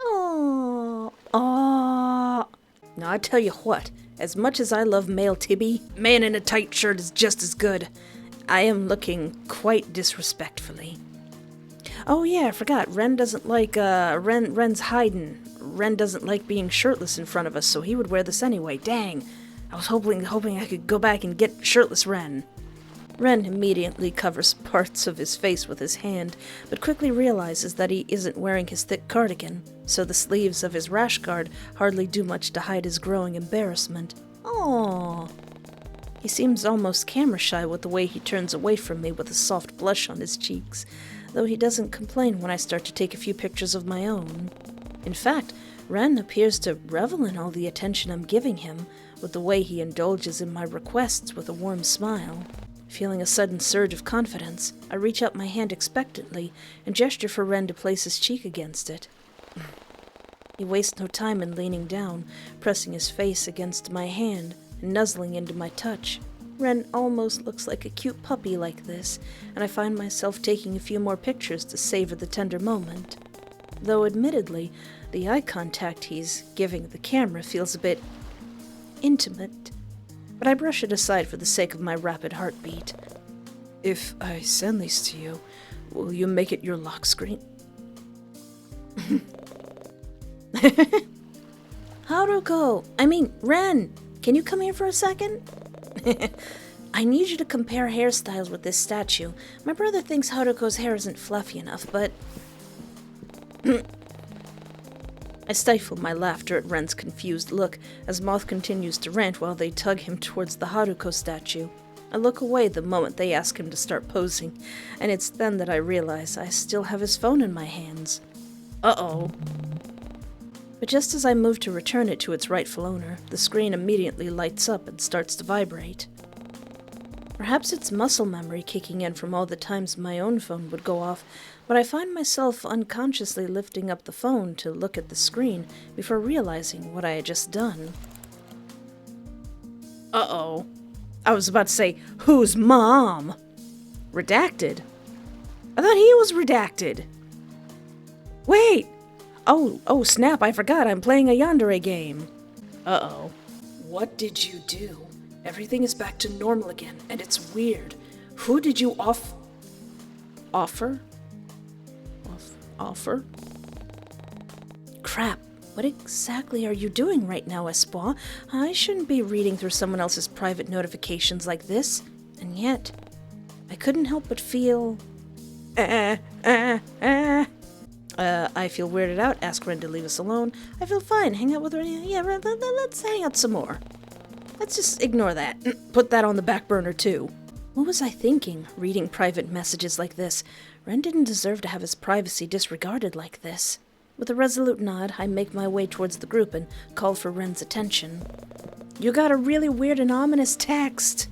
Aww. Now I tell you what, as much as I love male Tibby, man in a tight shirt is just as good. I am looking quite disrespectfully. Oh yeah, I forgot, Ren doesn't like, Ren's hiding. Ren doesn't like being shirtless in front of us, so he would wear this anyway. Dang. I was hoping I could go back and get shirtless Ren. Ren immediately covers parts of his face with his hand, but quickly realizes that he isn't wearing his thick cardigan, so the sleeves of his rash guard hardly do much to hide his growing embarrassment. Aww. He seems almost camera shy with the way he turns away from me with a soft blush on his cheeks, though he doesn't complain when I start to take a few pictures of my own. In fact, Ren appears to revel in all the attention I'm giving him, with the way he indulges in my requests with a warm smile. Feeling a sudden surge of confidence, I reach out my hand expectantly and gesture for Ren to place his cheek against it. He wastes no time in leaning down, pressing his face against my hand and nuzzling into my touch. Ren almost looks like a cute puppy like this, and I find myself taking a few more pictures to savor the tender moment. Though admittedly, the eye contact he's giving the camera feels a bit intimate, but I brush it aside for the sake of my rapid heartbeat. If I send these to you, will you make it your lock screen? Haruko! Ren! Can you come here for a second? I need you to compare hairstyles with this statue. My brother thinks Haruko's hair isn't fluffy enough, but... I stifle my laughter at Ren's confused look as Moth continues to rant while they tug him towards the Haruko statue. I look away the moment they ask him to start posing, and it's then that I realize I still have his phone in my hands. Uh-oh. But just as I move to return it to its rightful owner, the screen immediately lights up and starts to vibrate. Perhaps it's muscle memory kicking in from all the times my own phone would go off, but I find myself unconsciously lifting up the phone to look at the screen before realizing what I had just done. Uh-oh. I was about to say, who's mom? Redacted? I thought he was redacted. Wait! Oh, snap, I forgot, I'm playing a Yandere game. Uh-oh. What did you do? Everything is back to normal again, and it's weird. Who did you offer? Offer? Crap, what exactly are you doing right now, Espoir? I shouldn't be reading through someone else's private notifications like this. And yet, I couldn't help but feel... I feel weirded out. Ask Ren to leave us alone. I feel fine. Hang out with Ren. Yeah, let's hang out some more. Let's just ignore that. Put that on the back burner, too. What was I thinking, reading private messages like this? Ren didn't deserve to have his privacy disregarded like this. With a resolute nod, I make my way towards the group and call for Ren's attention. You got a really weird and ominous text.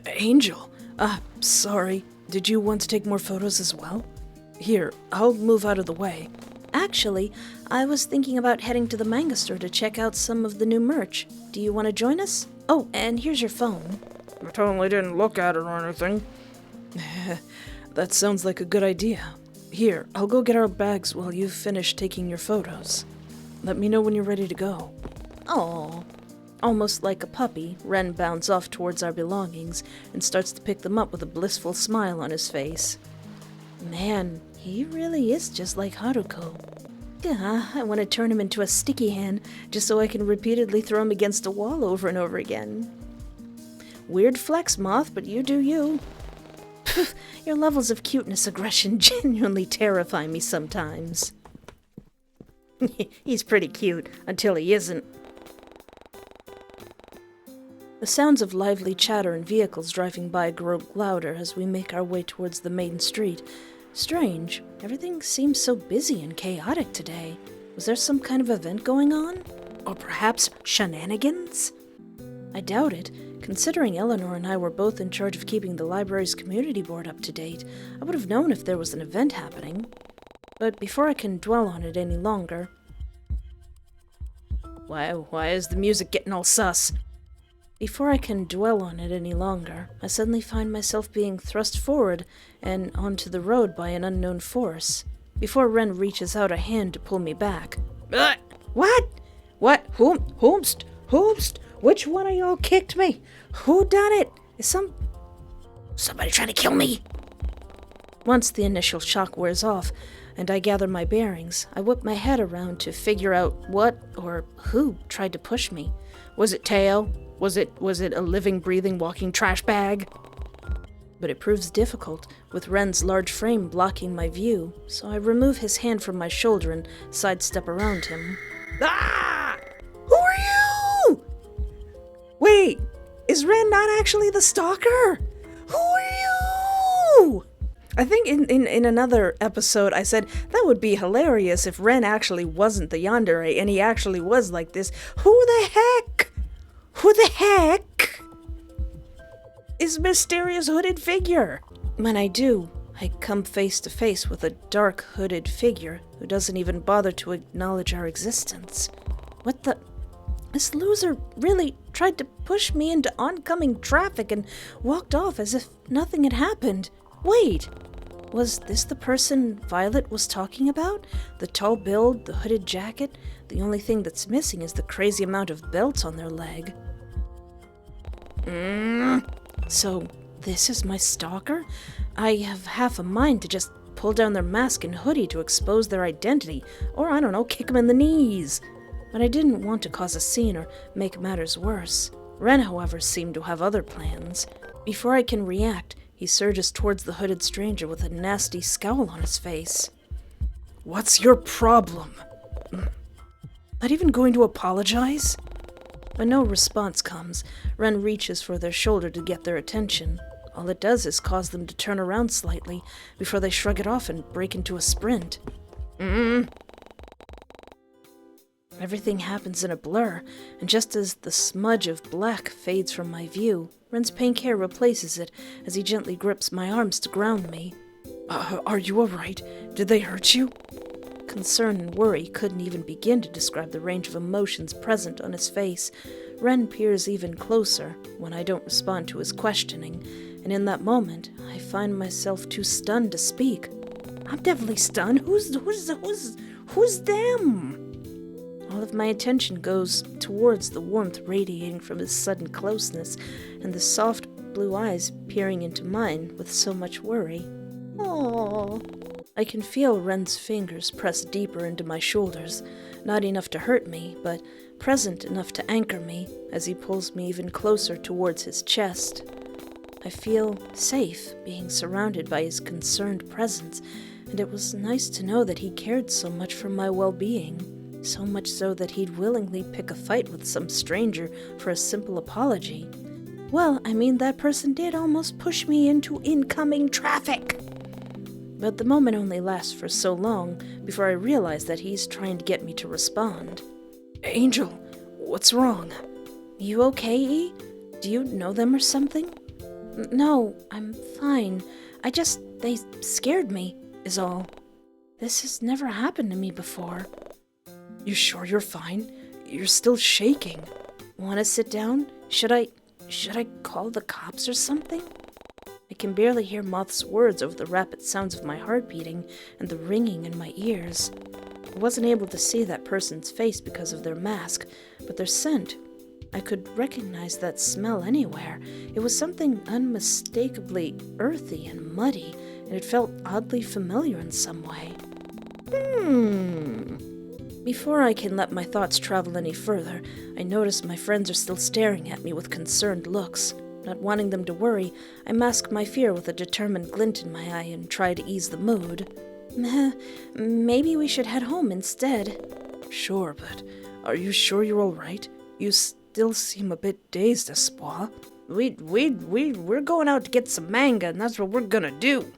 Angel, sorry. Did you want to take more photos as well? Here, I'll move out of the way. Actually, I was thinking about heading to the manga store to check out some of the new merch. Do you want to join us? Oh, and here's your phone. I totally didn't look at it or anything. That sounds like a good idea. Here, I'll go get our bags while you finish taking your photos. Let me know when you're ready to go. Oh. Almost like a puppy, Ren bounds off towards our belongings and starts to pick them up with a blissful smile on his face. Man, he really is just like Haruko. Yeah, I want to turn him into a sticky hand just so I can repeatedly throw him against a wall over and over again. Weird flex, Moth, but you do you. Pfft, your levels of cuteness aggression genuinely terrify me sometimes. He's pretty cute, until he isn't. The sounds of lively chatter and vehicles driving by grow louder as we make our way towards the main street. Strange, everything seems so busy and chaotic today. Was there some kind of event going on? Or perhaps shenanigans? I doubt it. Considering Eleanor and I were both in charge of keeping the library's community board up to date, I would have known if there was an event happening. But before I can dwell on it any longer... Why is the music getting all sus? Before I can dwell on it any longer, I suddenly find myself being thrust forward and onto the road by an unknown force, before Ren reaches out a hand to pull me back. What? What? Whomst? Which one of y'all kicked me? Who done it? Is somebody trying to kill me? Once the initial shock wears off, and I gather my bearings, I whip my head around to figure out what or who tried to push me. Was it Teo? Was it a living, breathing, walking trash bag? But it proves difficult, with Ren's large frame blocking my view, so I remove his hand from my shoulder and sidestep around him. Ah! Who are you? Wait, is Ren not actually the Stalker? Who are you? I think in another episode I said that would be hilarious if Ren actually wasn't the Yandere and he actually was like this. Who the heck is mysterious hooded figure? When I do, I come face to face with a dark hooded figure who doesn't even bother to acknowledge our existence. What the... This loser really tried to push me into oncoming traffic and walked off as if nothing had happened. Wait, was this the person Violet was talking about? The tall build, the hooded jacket? The only thing that's missing is the crazy amount of belts on their leg. So, this is my stalker? I have half a mind to just pull down their mask and hoodie to expose their identity, or I don't know, kick them in the knees. But I didn't want to cause a scene or make matters worse. Ren, however, seemed to have other plans. Before I can react, he surges towards the hooded stranger with a nasty scowl on his face. What's your problem? Not even going to apologize? When no response comes, Ren reaches for their shoulder to get their attention. All it does is cause them to turn around slightly before they shrug it off and break into a sprint. Everything happens in a blur, and just as the smudge of black fades from my view, Ren's pink hair replaces it as he gently grips my arms to ground me. Are you alright? Did they hurt you? Concern and worry couldn't even begin to describe the range of emotions present on his face. Ren peers even closer when I don't respond to his questioning, and in that moment, I find myself too stunned to speak. I'm definitely stunned. Who's them? All of my attention goes towards the warmth radiating from his sudden closeness and the soft blue eyes peering into mine with so much worry. Aww. I can feel Ren's fingers press deeper into my shoulders, not enough to hurt me, but present enough to anchor me as he pulls me even closer towards his chest. I feel safe being surrounded by his concerned presence, and it was nice to know that he cared so much for my well-being, so much so that he'd willingly pick a fight with some stranger for a simple apology. Well, I mean, that person did almost push me into incoming traffic. But the moment only lasts for so long before I realize that he's trying to get me to respond. Angel, what's wrong? You okay, E? Do you know them or something? No, I'm fine. They scared me, is all. This has never happened to me before. You sure you're fine? You're still shaking. Want to sit down? Should I call the cops or something? I can barely hear Moth's words over the rapid sounds of my heart beating and the ringing in my ears. I wasn't able to see that person's face because of their mask, but their scent. I could recognize that smell anywhere. It was something unmistakably earthy and muddy, and it felt oddly familiar in some way. Before I can let my thoughts travel any further, I notice my friends are still staring at me with concerned looks. Not wanting them to worry, I mask my fear with a determined glint in my eye and try to ease the mood. Maybe we should head home instead. Sure, but are you sure you're all right? You still seem a bit dazed, Espoir. We're going out to get some manga, and that's what we're gonna do.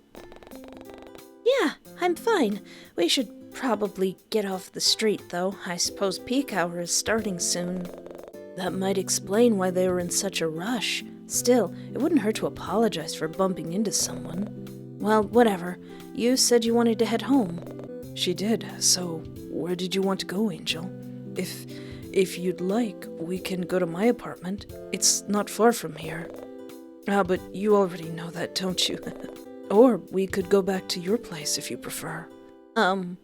Yeah, I'm fine. We should probably get off the street, though. I suppose peak hour is starting soon. That might explain why they were in such a rush. Still, it wouldn't hurt to apologize for bumping into someone. Well, whatever. You said you wanted to head home. She did, so where did you want to go, Angel? If you'd like, we can go to my apartment. It's not far from here. But you already know that, don't you? Or we could go back to your place if you prefer. I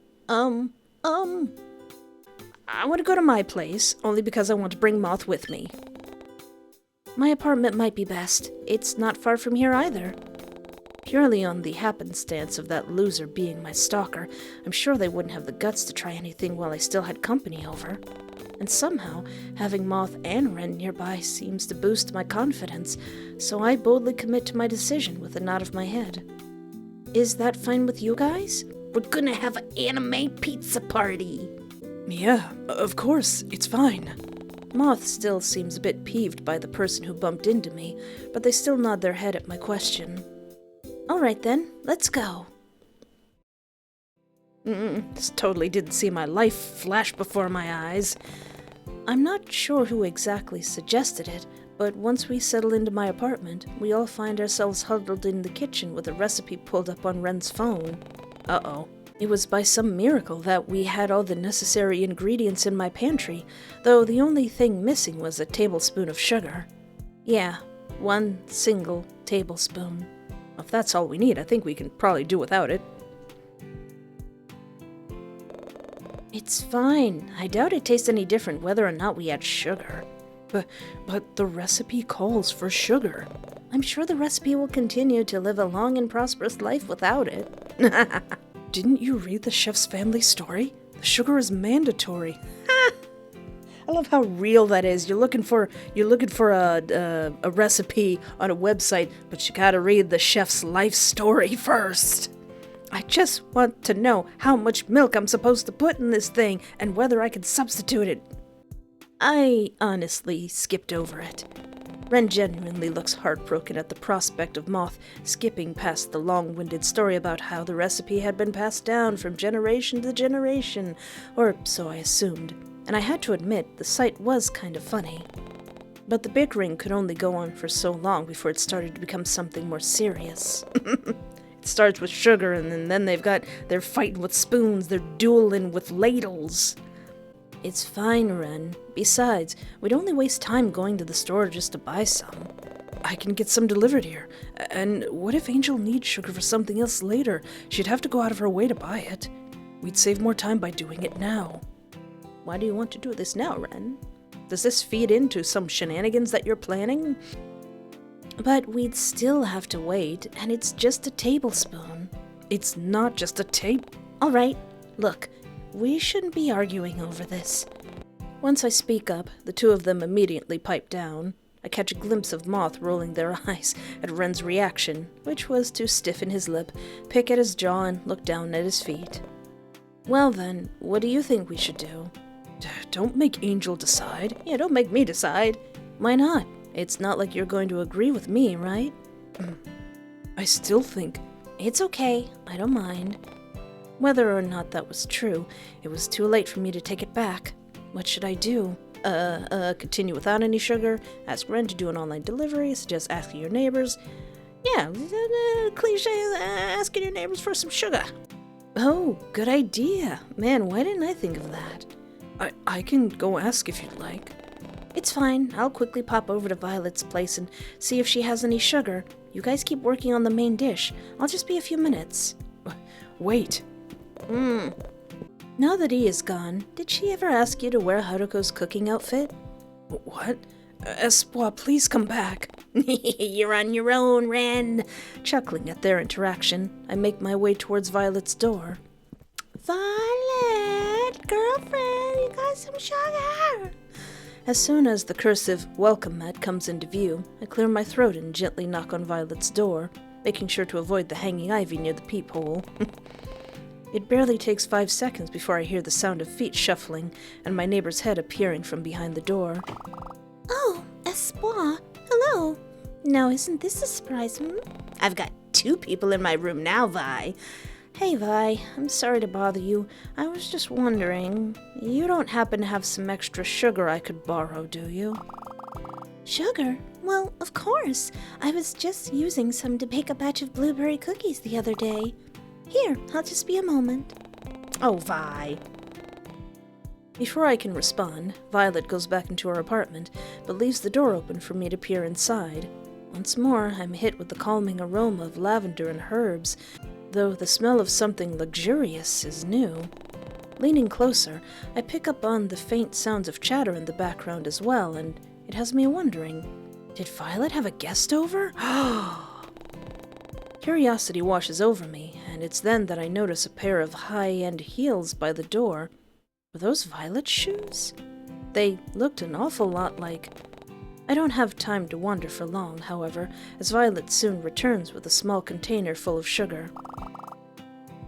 want to go to my place, only because I want to bring Moth with me. My apartment might be best. It's not far from here either. Purely on the happenstance of that loser being my stalker, I'm sure they wouldn't have the guts to try anything while I still had company over. And somehow, having Moth and Ren nearby seems to boost my confidence, so I boldly commit to my decision with a nod of my head. Is that fine with you guys? We're gonna have an anime pizza party. Yeah, of course, it's fine. Moth still seems a bit peeved by the person who bumped into me, but they still nod their head at my question. All right then, let's go. This totally didn't see my life flash before my eyes. I'm not sure who exactly suggested it, but once we settle into my apartment, we all find ourselves huddled in the kitchen with a recipe pulled up on Ren's phone. Uh-oh. It was by some miracle that we had all the necessary ingredients in my pantry, though the only thing missing was a tablespoon of sugar. Yeah, 1 single tablespoon. If that's all we need, I think we can probably do without it. It's fine. I doubt it tastes any different whether or not we add sugar. But the recipe calls for sugar. I'm sure the recipe will continue to live a long and prosperous life without it. Didn't you read the chef's family story? The sugar is mandatory. I love how real that is. You're looking for a recipe on a website, but you gotta read the chef's life story first. I just want to know how much milk I'm supposed to put in this thing and whether I can substitute it. I honestly skipped over it. Ren genuinely looks heartbroken at the prospect of Moth skipping past the long-winded story about how the recipe had been passed down from generation to generation, or so I assumed, and I had to admit the sight was kind of funny. But the bickering could only go on for so long before it started to become something more serious. It starts with sugar, and then they're fighting with spoons, they're dueling with ladles. It's fine, Ren. Besides, we'd only waste time going to the store just to buy some. I can get some delivered here. And what if Angel needs sugar for something else later? She'd have to go out of her way to buy it. We'd save more time by doing it now. Why do you want to do this now, Ren? Does this feed into some shenanigans that you're planning? But we'd still have to wait, and it's just a tablespoon. It's not just a All right, look. We shouldn't be arguing over this. Once I speak up, the two of them immediately pipe down. I catch a glimpse of Moth rolling their eyes at Ren's reaction, which was to stiffen his lip, pick at his jaw, and look down at his feet. Well then, what do you think we should do? Don't make Angel decide. Yeah, don't make me decide. Why not? It's not like you're going to agree with me, right? I still think It's okay, I don't mind. Whether or not that was true, it was too late for me to take it back. What should I do? Continue without any sugar, ask Ren to do an online delivery, suggest asking your neighbors. Yeah, cliche, asking your neighbors for some sugar. Oh, good idea. Man, why didn't I think of that? I can go ask if you'd like. It's fine. I'll quickly pop over to Violet's place and see if she has any sugar. You guys keep working on the main dish. I'll just be a few minutes. Wait. Now that he is gone, did she ever ask you to wear Haruko's cooking outfit? What? Espoir, please come back. You're on your own, Ren. Chuckling at their interaction, I make my way towards Violet's door. Violet, girlfriend, you got some sugar? As soon as the cursive welcome mat comes into view, I clear my throat and gently knock on Violet's door, making sure to avoid the hanging ivy near the peephole. It barely takes 5 seconds before I hear the sound of feet shuffling and my neighbor's head appearing from behind the door. Oh, Espoir, hello. Now isn't this a surprise, I've got 2 people in my room now, Vi. Hey, Vi, I'm sorry to bother you. I was just wondering, you don't happen to have some extra sugar I could borrow, do you? Sugar? Well, of course. I was just using some to bake a batch of blueberry cookies the other day. Here, I'll just be a moment. Oh, Vi. Before I can respond, Violet goes back into her apartment, but leaves the door open for me to peer inside. Once more, I'm hit with the calming aroma of lavender and herbs, though the smell of something luxurious is new. Leaning closer, I pick up on the faint sounds of chatter in the background as well, and it has me wondering, did Violet have a guest over? Curiosity washes over me, and it's then that I notice a pair of high-end heels by the door. Were those Violet's shoes? They looked an awful lot like... I don't have time to wonder for long, however, as Violet soon returns with a small container full of sugar.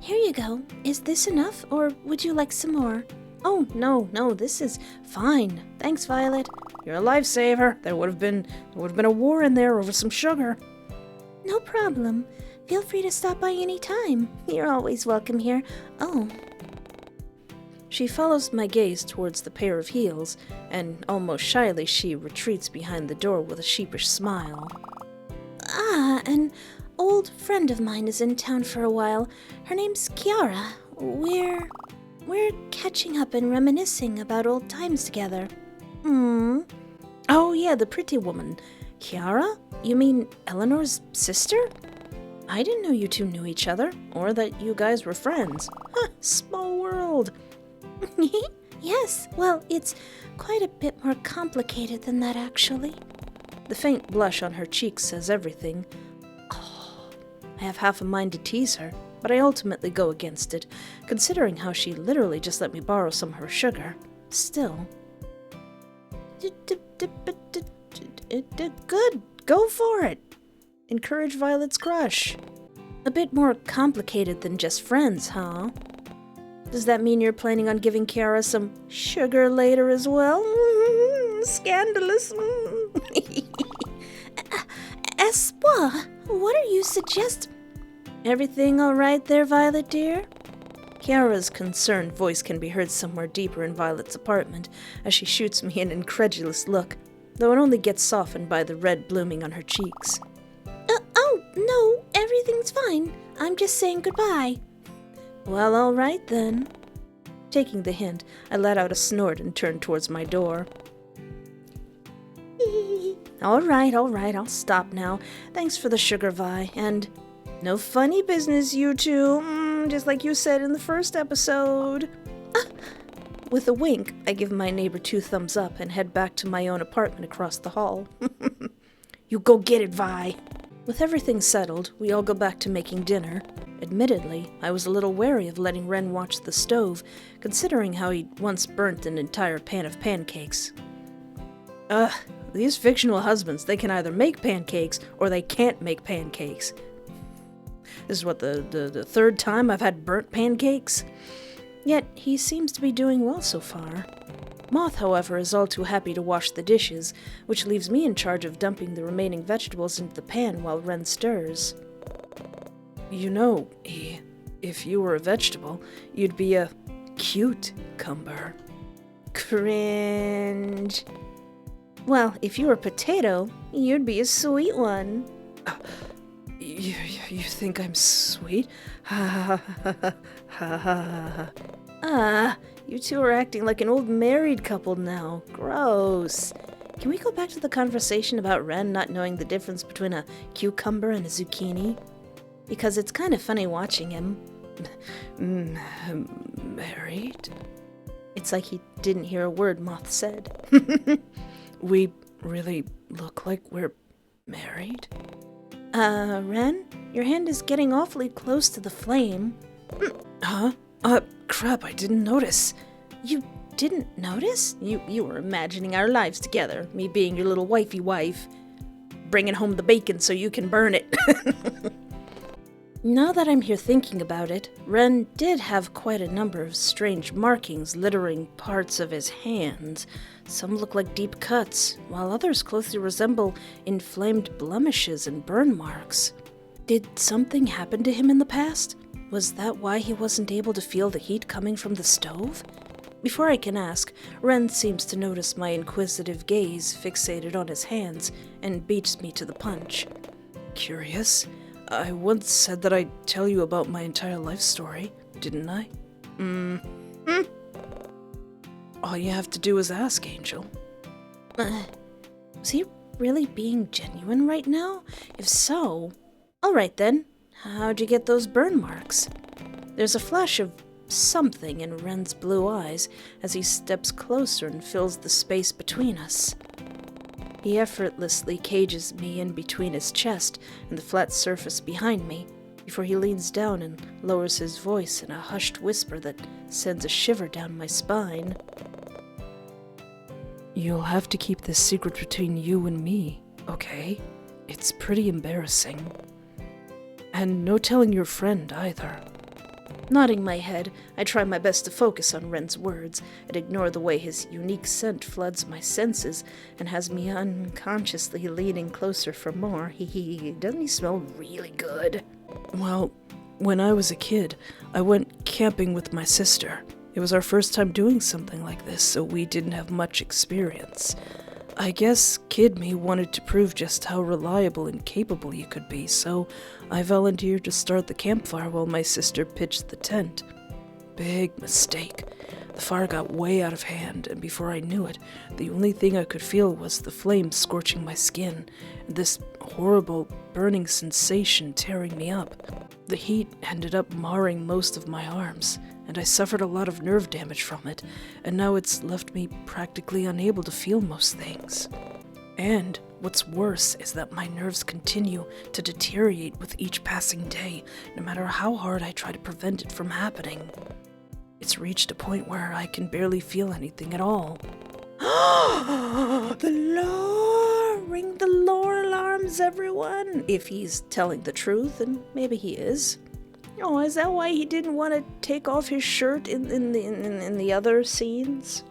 Here you go. Is this enough, or would you like some more? Oh, no, this is fine. Thanks, Violet. You're a lifesaver. There would have been a war in there over some sugar. No problem. Feel free to stop by any time. You're always welcome here. Oh. She follows my gaze towards the pair of heels, and almost shyly she retreats behind the door with a sheepish smile. Ah, an old friend of mine is in town for a while. Her name's Kiara. We're catching up and reminiscing about old times together. Oh yeah, the pretty woman. Kiara? You mean Eleanor's sister? I didn't know you two knew each other, or that you guys were friends. Huh, small world. Yes, well, it's quite a bit more complicated than that, actually. The faint blush on her cheeks says everything. Oh, I have half a mind to tease her, but I ultimately go against it, considering how she literally just let me borrow some of her sugar. Still. Good, go for it. Encourage Violet's crush. A bit more complicated than just friends, huh? Does that mean you're planning on giving Kiara some sugar later as well? Scandalous. Espoir, what are you suggesting? Everything all right there, Violet, dear? Kiara's concerned voice can be heard somewhere deeper in Violet's apartment as she shoots me an incredulous look, though it only gets softened by the red blooming on her cheeks. Oh, no, everything's fine. I'm just saying goodbye. Well, all right then. Taking the hint, I let out a snort and turned towards my door. All right, I'll stop now. Thanks for the sugar, Vi, and no funny business, you two, just like you said in the first episode. With a wink, I give my neighbor 2 thumbs up and head back to my own apartment across the hall. You go get it, Vi. With everything settled, we all go back to making dinner. Admittedly, I was a little wary of letting Ren watch the stove, considering how he'd once burnt an entire pan of pancakes. These fictional husbands, they can either make pancakes, or they can't make pancakes. This is what, the 3rd time I've had burnt pancakes? Yet, he seems to be doing well so far. Moth, however, is all too happy to wash the dishes, which leaves me in charge of dumping the remaining vegetables into the pan while Ren stirs. You know, if you were a vegetable, you'd be a cute cumber. Cringe. Well, if you were a potato, you'd be a sweet one. You think I'm sweet? Ha ha ha ha ha ha. You two are acting like an old married couple now. Gross. Can we go back to the conversation about Ren not knowing the difference between a cucumber and a zucchini? Because it's kind of funny watching him. Married? It's like he didn't hear a word Moth said. We really look like we're married? Ren, your hand is getting awfully close to the flame. Huh? Crap, I didn't notice. You didn't notice? You were imagining our lives together, me being your little wifey wife, bringing home the bacon so you can burn it. Now that I'm here thinking about it, Ren did have quite a number of strange markings littering parts of his hands. Some look like deep cuts, while others closely resemble inflamed blemishes and burn marks. Did something happen to him in the past? Was that why he wasn't able to feel the heat coming from the stove? Before I can ask, Ren seems to notice my inquisitive gaze fixated on his hands and beats me to the punch. Curious? I once said that I'd tell you about my entire life story, didn't I? All you have to do is ask, Angel. Was he really being genuine right now? If so, alright then. How'd you get those burn marks? There's a flash of something in Ren's blue eyes as he steps closer and fills the space between us. He effortlessly cages me in between his chest and the flat surface behind me, before he leans down and lowers his voice in a hushed whisper that sends a shiver down my spine. You'll have to keep this secret between you and me, okay? It's pretty embarrassing. And no telling your friend either. Nodding my head, I try my best to focus on Ren's words and ignore the way his unique scent floods my senses and has me unconsciously leaning closer for more. Doesn't he smell really good? Well, when I was a kid, I went camping with my sister. It was our first time doing something like this, so we didn't have much experience. I guess kid me wanted to prove just how reliable and capable you could be, so I volunteered to start the campfire while my sister pitched the tent. Big mistake. The fire got way out of hand, and before I knew it, the only thing I could feel was the flames scorching my skin, and this horrible burning sensation tearing me up. The heat ended up marring most of my arms, and I suffered a lot of nerve damage from it, and now it's left me practically unable to feel most things. And what's worse is that my nerves continue to deteriorate with each passing day, no matter how hard I try to prevent it from happening. It's reached a point where I can barely feel anything at all. The lore! Ring the lore alarms, everyone! If he's telling the truth, and maybe he is. Oh, is that why he didn't want to take off his shirt in the other scenes?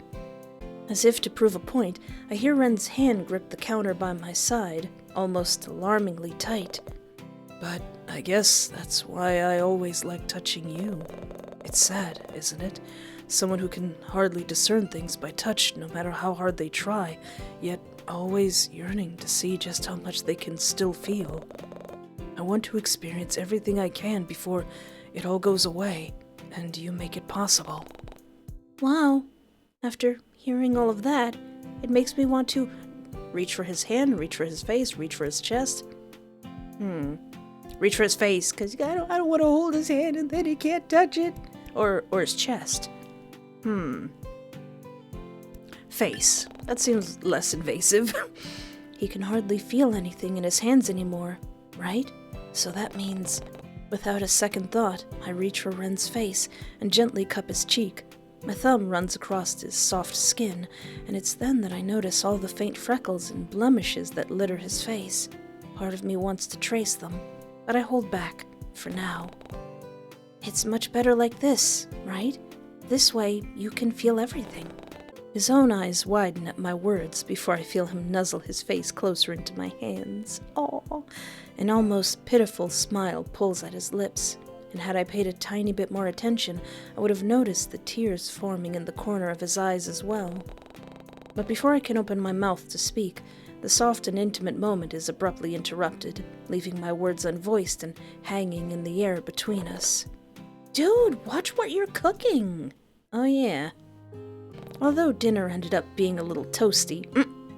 As if to prove a point, I hear Ren's hand grip the counter by my side, almost alarmingly tight. But I guess that's why I always like touching you. It's sad, isn't it? Someone who can hardly discern things by touch, no matter how hard they try, yet always yearning to see just how much they can still feel. I want to experience everything I can before it all goes away, and you make it possible. Wow. After hearing all of that, it makes me want to reach for his hand, reach for his face, reach for his chest. Reach for his face, because I don't want to hold his hand and then he can't touch it. Or his chest. Face. That seems less invasive. He can hardly feel anything in his hands anymore, right? So that means, without a second thought, I reach for Ren's face and gently cup his cheek. My thumb runs across his soft skin, and it's then that I notice all the faint freckles and blemishes that litter his face. Part of me wants to trace them, but I hold back, for now. It's much better like this, right? This way, you can feel everything. His own eyes widen at my words before I feel him nuzzle his face closer into my hands. Aw! An almost pitiful smile pulls at his lips, and had I paid a tiny bit more attention, I would have noticed the tears forming in the corner of his eyes as well. But before I can open my mouth to speak, the soft and intimate moment is abruptly interrupted, leaving my words unvoiced and hanging in the air between us. Dude, watch what you're cooking! Oh yeah. Although dinner ended up being a little toasty,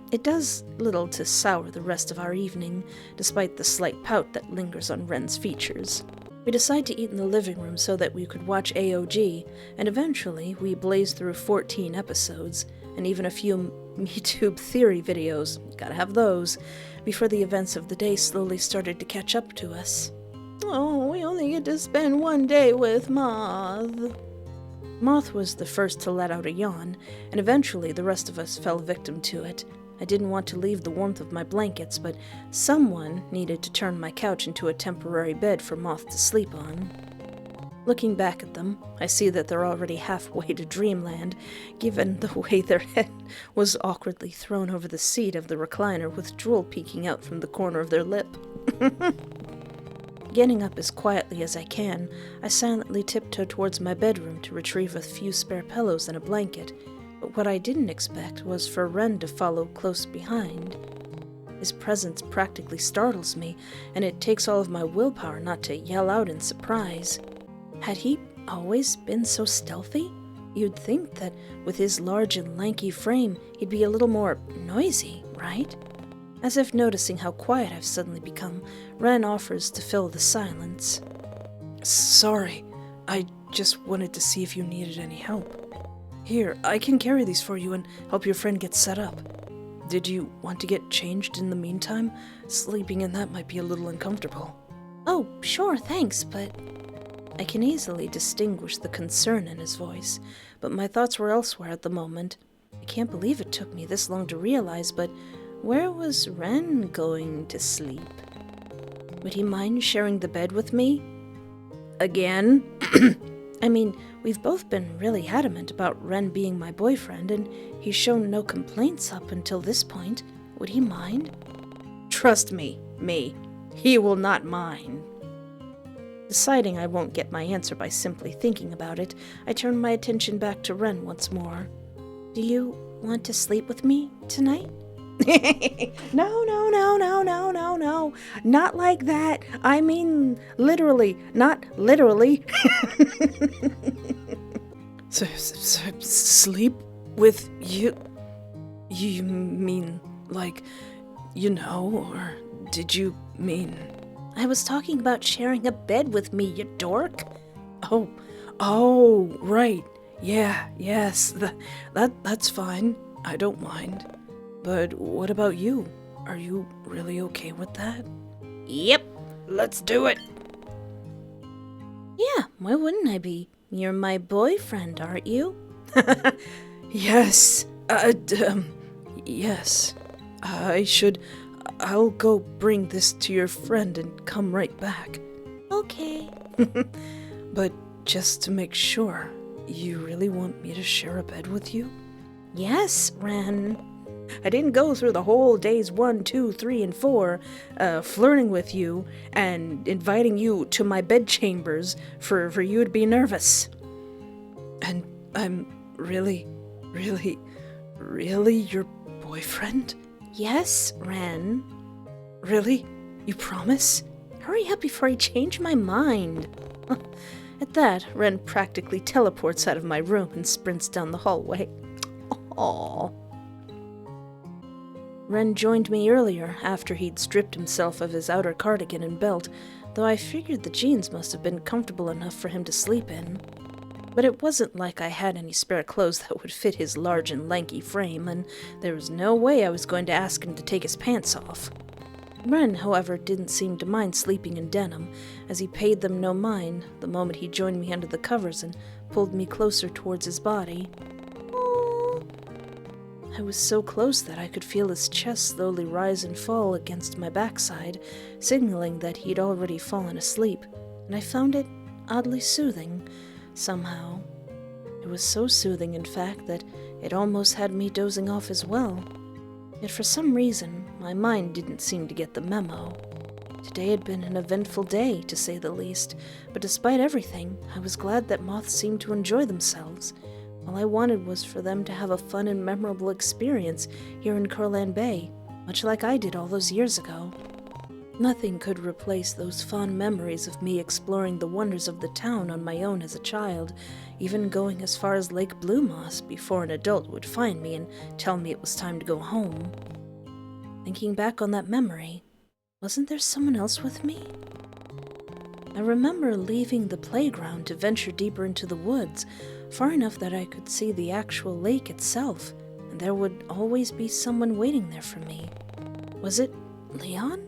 it does little to sour the rest of our evening, despite the slight pout that lingers on Ren's features. We decide to eat in the living room so that we could watch AOG, and eventually we blaze through 14 episodes, and even a few MeTube theory videos, gotta have those, before the events of the day slowly started to catch up to us. Oh, we only get to spend one day with Moth. Moth was the first to let out a yawn, and eventually the rest of us fell victim to it. I didn't want to leave the warmth of my blankets, but someone needed to turn my couch into a temporary bed for Moth to sleep on. Looking back at them, I see that they're already halfway to dreamland, given the way their head was awkwardly thrown over the seat of the recliner with drool peeking out from the corner of their lip. Getting up as quietly as I can, I silently tiptoe towards my bedroom to retrieve a few spare pillows and a blanket, but what I didn't expect was for Ren to follow close behind. His presence practically startles me, and it takes all of my willpower not to yell out in surprise. Had he always been so stealthy? You'd think that with his large and lanky frame, he'd be a little more noisy, right? As if noticing how quiet I've suddenly become, Ren offers to fill the silence. Sorry, I just wanted to see if you needed any help. Here, I can carry these for you and help your friend get set up. Did you want to get changed in the meantime? Sleeping in that might be a little uncomfortable. Oh, sure, thanks, but... I can easily distinguish the concern in his voice, but my thoughts were elsewhere at the moment. I can't believe it took me this long to realize, but where was Ren going to sleep? Would he mind sharing the bed with me? Again? I mean, we've both been really adamant about Ren being my boyfriend, and he's shown no complaints up until this point. Would he mind? Trust me, he will not mind. Deciding I won't get my answer by simply thinking about it, I turn my attention back to Ren once more. Do you want to sleep with me tonight? No. Not like that. I mean, literally, not literally. Sleep with you? You mean, like, or did you mean... I was talking about sharing a bed with me, you dork. Oh, right. Yeah, yes, that's fine. I don't mind. But what about you? Are you really okay with that? Yep, let's do it. Yeah, why wouldn't I be? You're my boyfriend, aren't you? Yes. Yes. I'll go bring this to your friend and come right back. Okay. But just to make sure, you really want me to share a bed with you? Yes, Ren. I didn't go through the whole days 1, 2, 3, and 4, flirting with you and inviting you to my bedchambers for you to be nervous. And I'm really your boyfriend? Yes, Ren. Really? You promise? Hurry up before I change my mind. At that, Ren practically teleports out of my room and sprints down the hallway. Aww. Ren joined me earlier after he'd stripped himself of his outer cardigan and belt, though I figured the jeans must have been comfortable enough for him to sleep in. But it wasn't like I had any spare clothes that would fit his large and lanky frame, and there was no way I was going to ask him to take his pants off. Ren, however, didn't seem to mind sleeping in denim, as he paid them no mind the moment he joined me under the covers and pulled me closer towards his body. I was so close that I could feel his chest slowly rise and fall against my backside, signaling that he'd already fallen asleep, and I found it oddly soothing, somehow. I It was so soothing, in fact, that it almost had me dozing off as well. Yet for some reason, my mind didn't seem to get the memo. Today had been an eventful day, to say the least, but despite everything, I was glad that Moths seemed to enjoy themselves. All I wanted was for them to have a fun and memorable experience here in Corland Bay, much like I did all those years ago. Nothing could replace those fond memories of me exploring the wonders of the town on my own as a child, even going as far as Lake Blue Moss before an adult would find me and tell me it was time to go home. Thinking back on that memory, wasn't there someone else with me? I remember leaving the playground to venture deeper into the woods, far enough that I could see the actual lake itself, and there would always be someone waiting there for me. Was it Leon?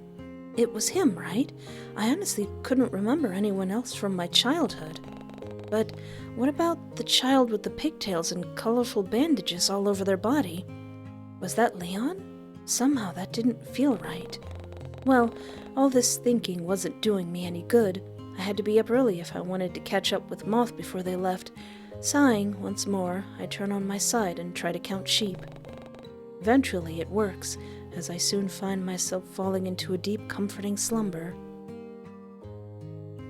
It was him, right? I honestly couldn't remember anyone else from my childhood. But what about the child with the pigtails and colorful bandages all over their body? Was that Leon? Somehow that didn't feel right. Well, all this thinking wasn't doing me any good. I had to be up early if I wanted to catch up with Moth before they left. Sighing once more, I turn on my side and try to count sheep. Eventually it works, as I soon find myself falling into a deep, comforting slumber.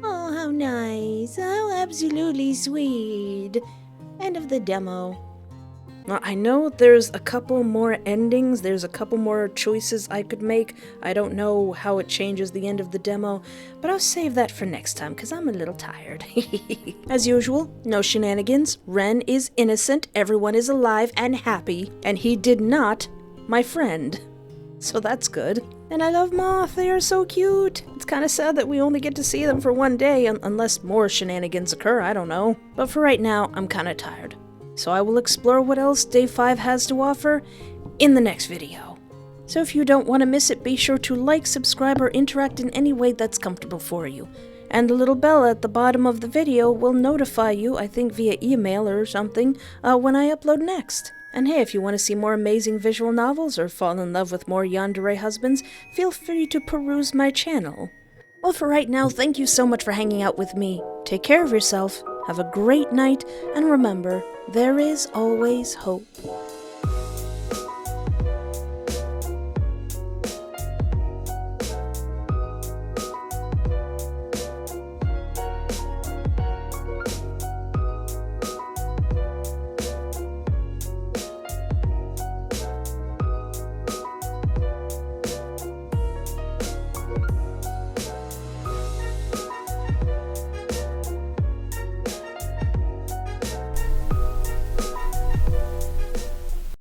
Oh, how nice. How absolutely sweet. End of the demo. Well, I know there's a couple more endings, there's a couple more choices I could make. I don't know how it changes the end of the demo, but I'll save that for next time, because I'm a little tired. As usual, no shenanigans. Ren is innocent, everyone is alive and happy, and he did not my friend. So that's good. And I love Moth, they are so cute. It's kind of sad that we only get to see them for one day, unless more shenanigans occur, I don't know. But for right now, I'm kind of tired. So I will explore what else Day 5 has to offer in the next video. So if you don't want to miss it, be sure to like, subscribe, or interact in any way that's comfortable for you. And the little bell at the bottom of the video will notify you, I think via email or something, when I upload next. And hey, if you want to see more amazing visual novels or fall in love with more yandere husbands, feel free to peruse my channel. Well, for right now, thank you so much for hanging out with me. Take care of yourself, have a great night, and remember, there is always hope.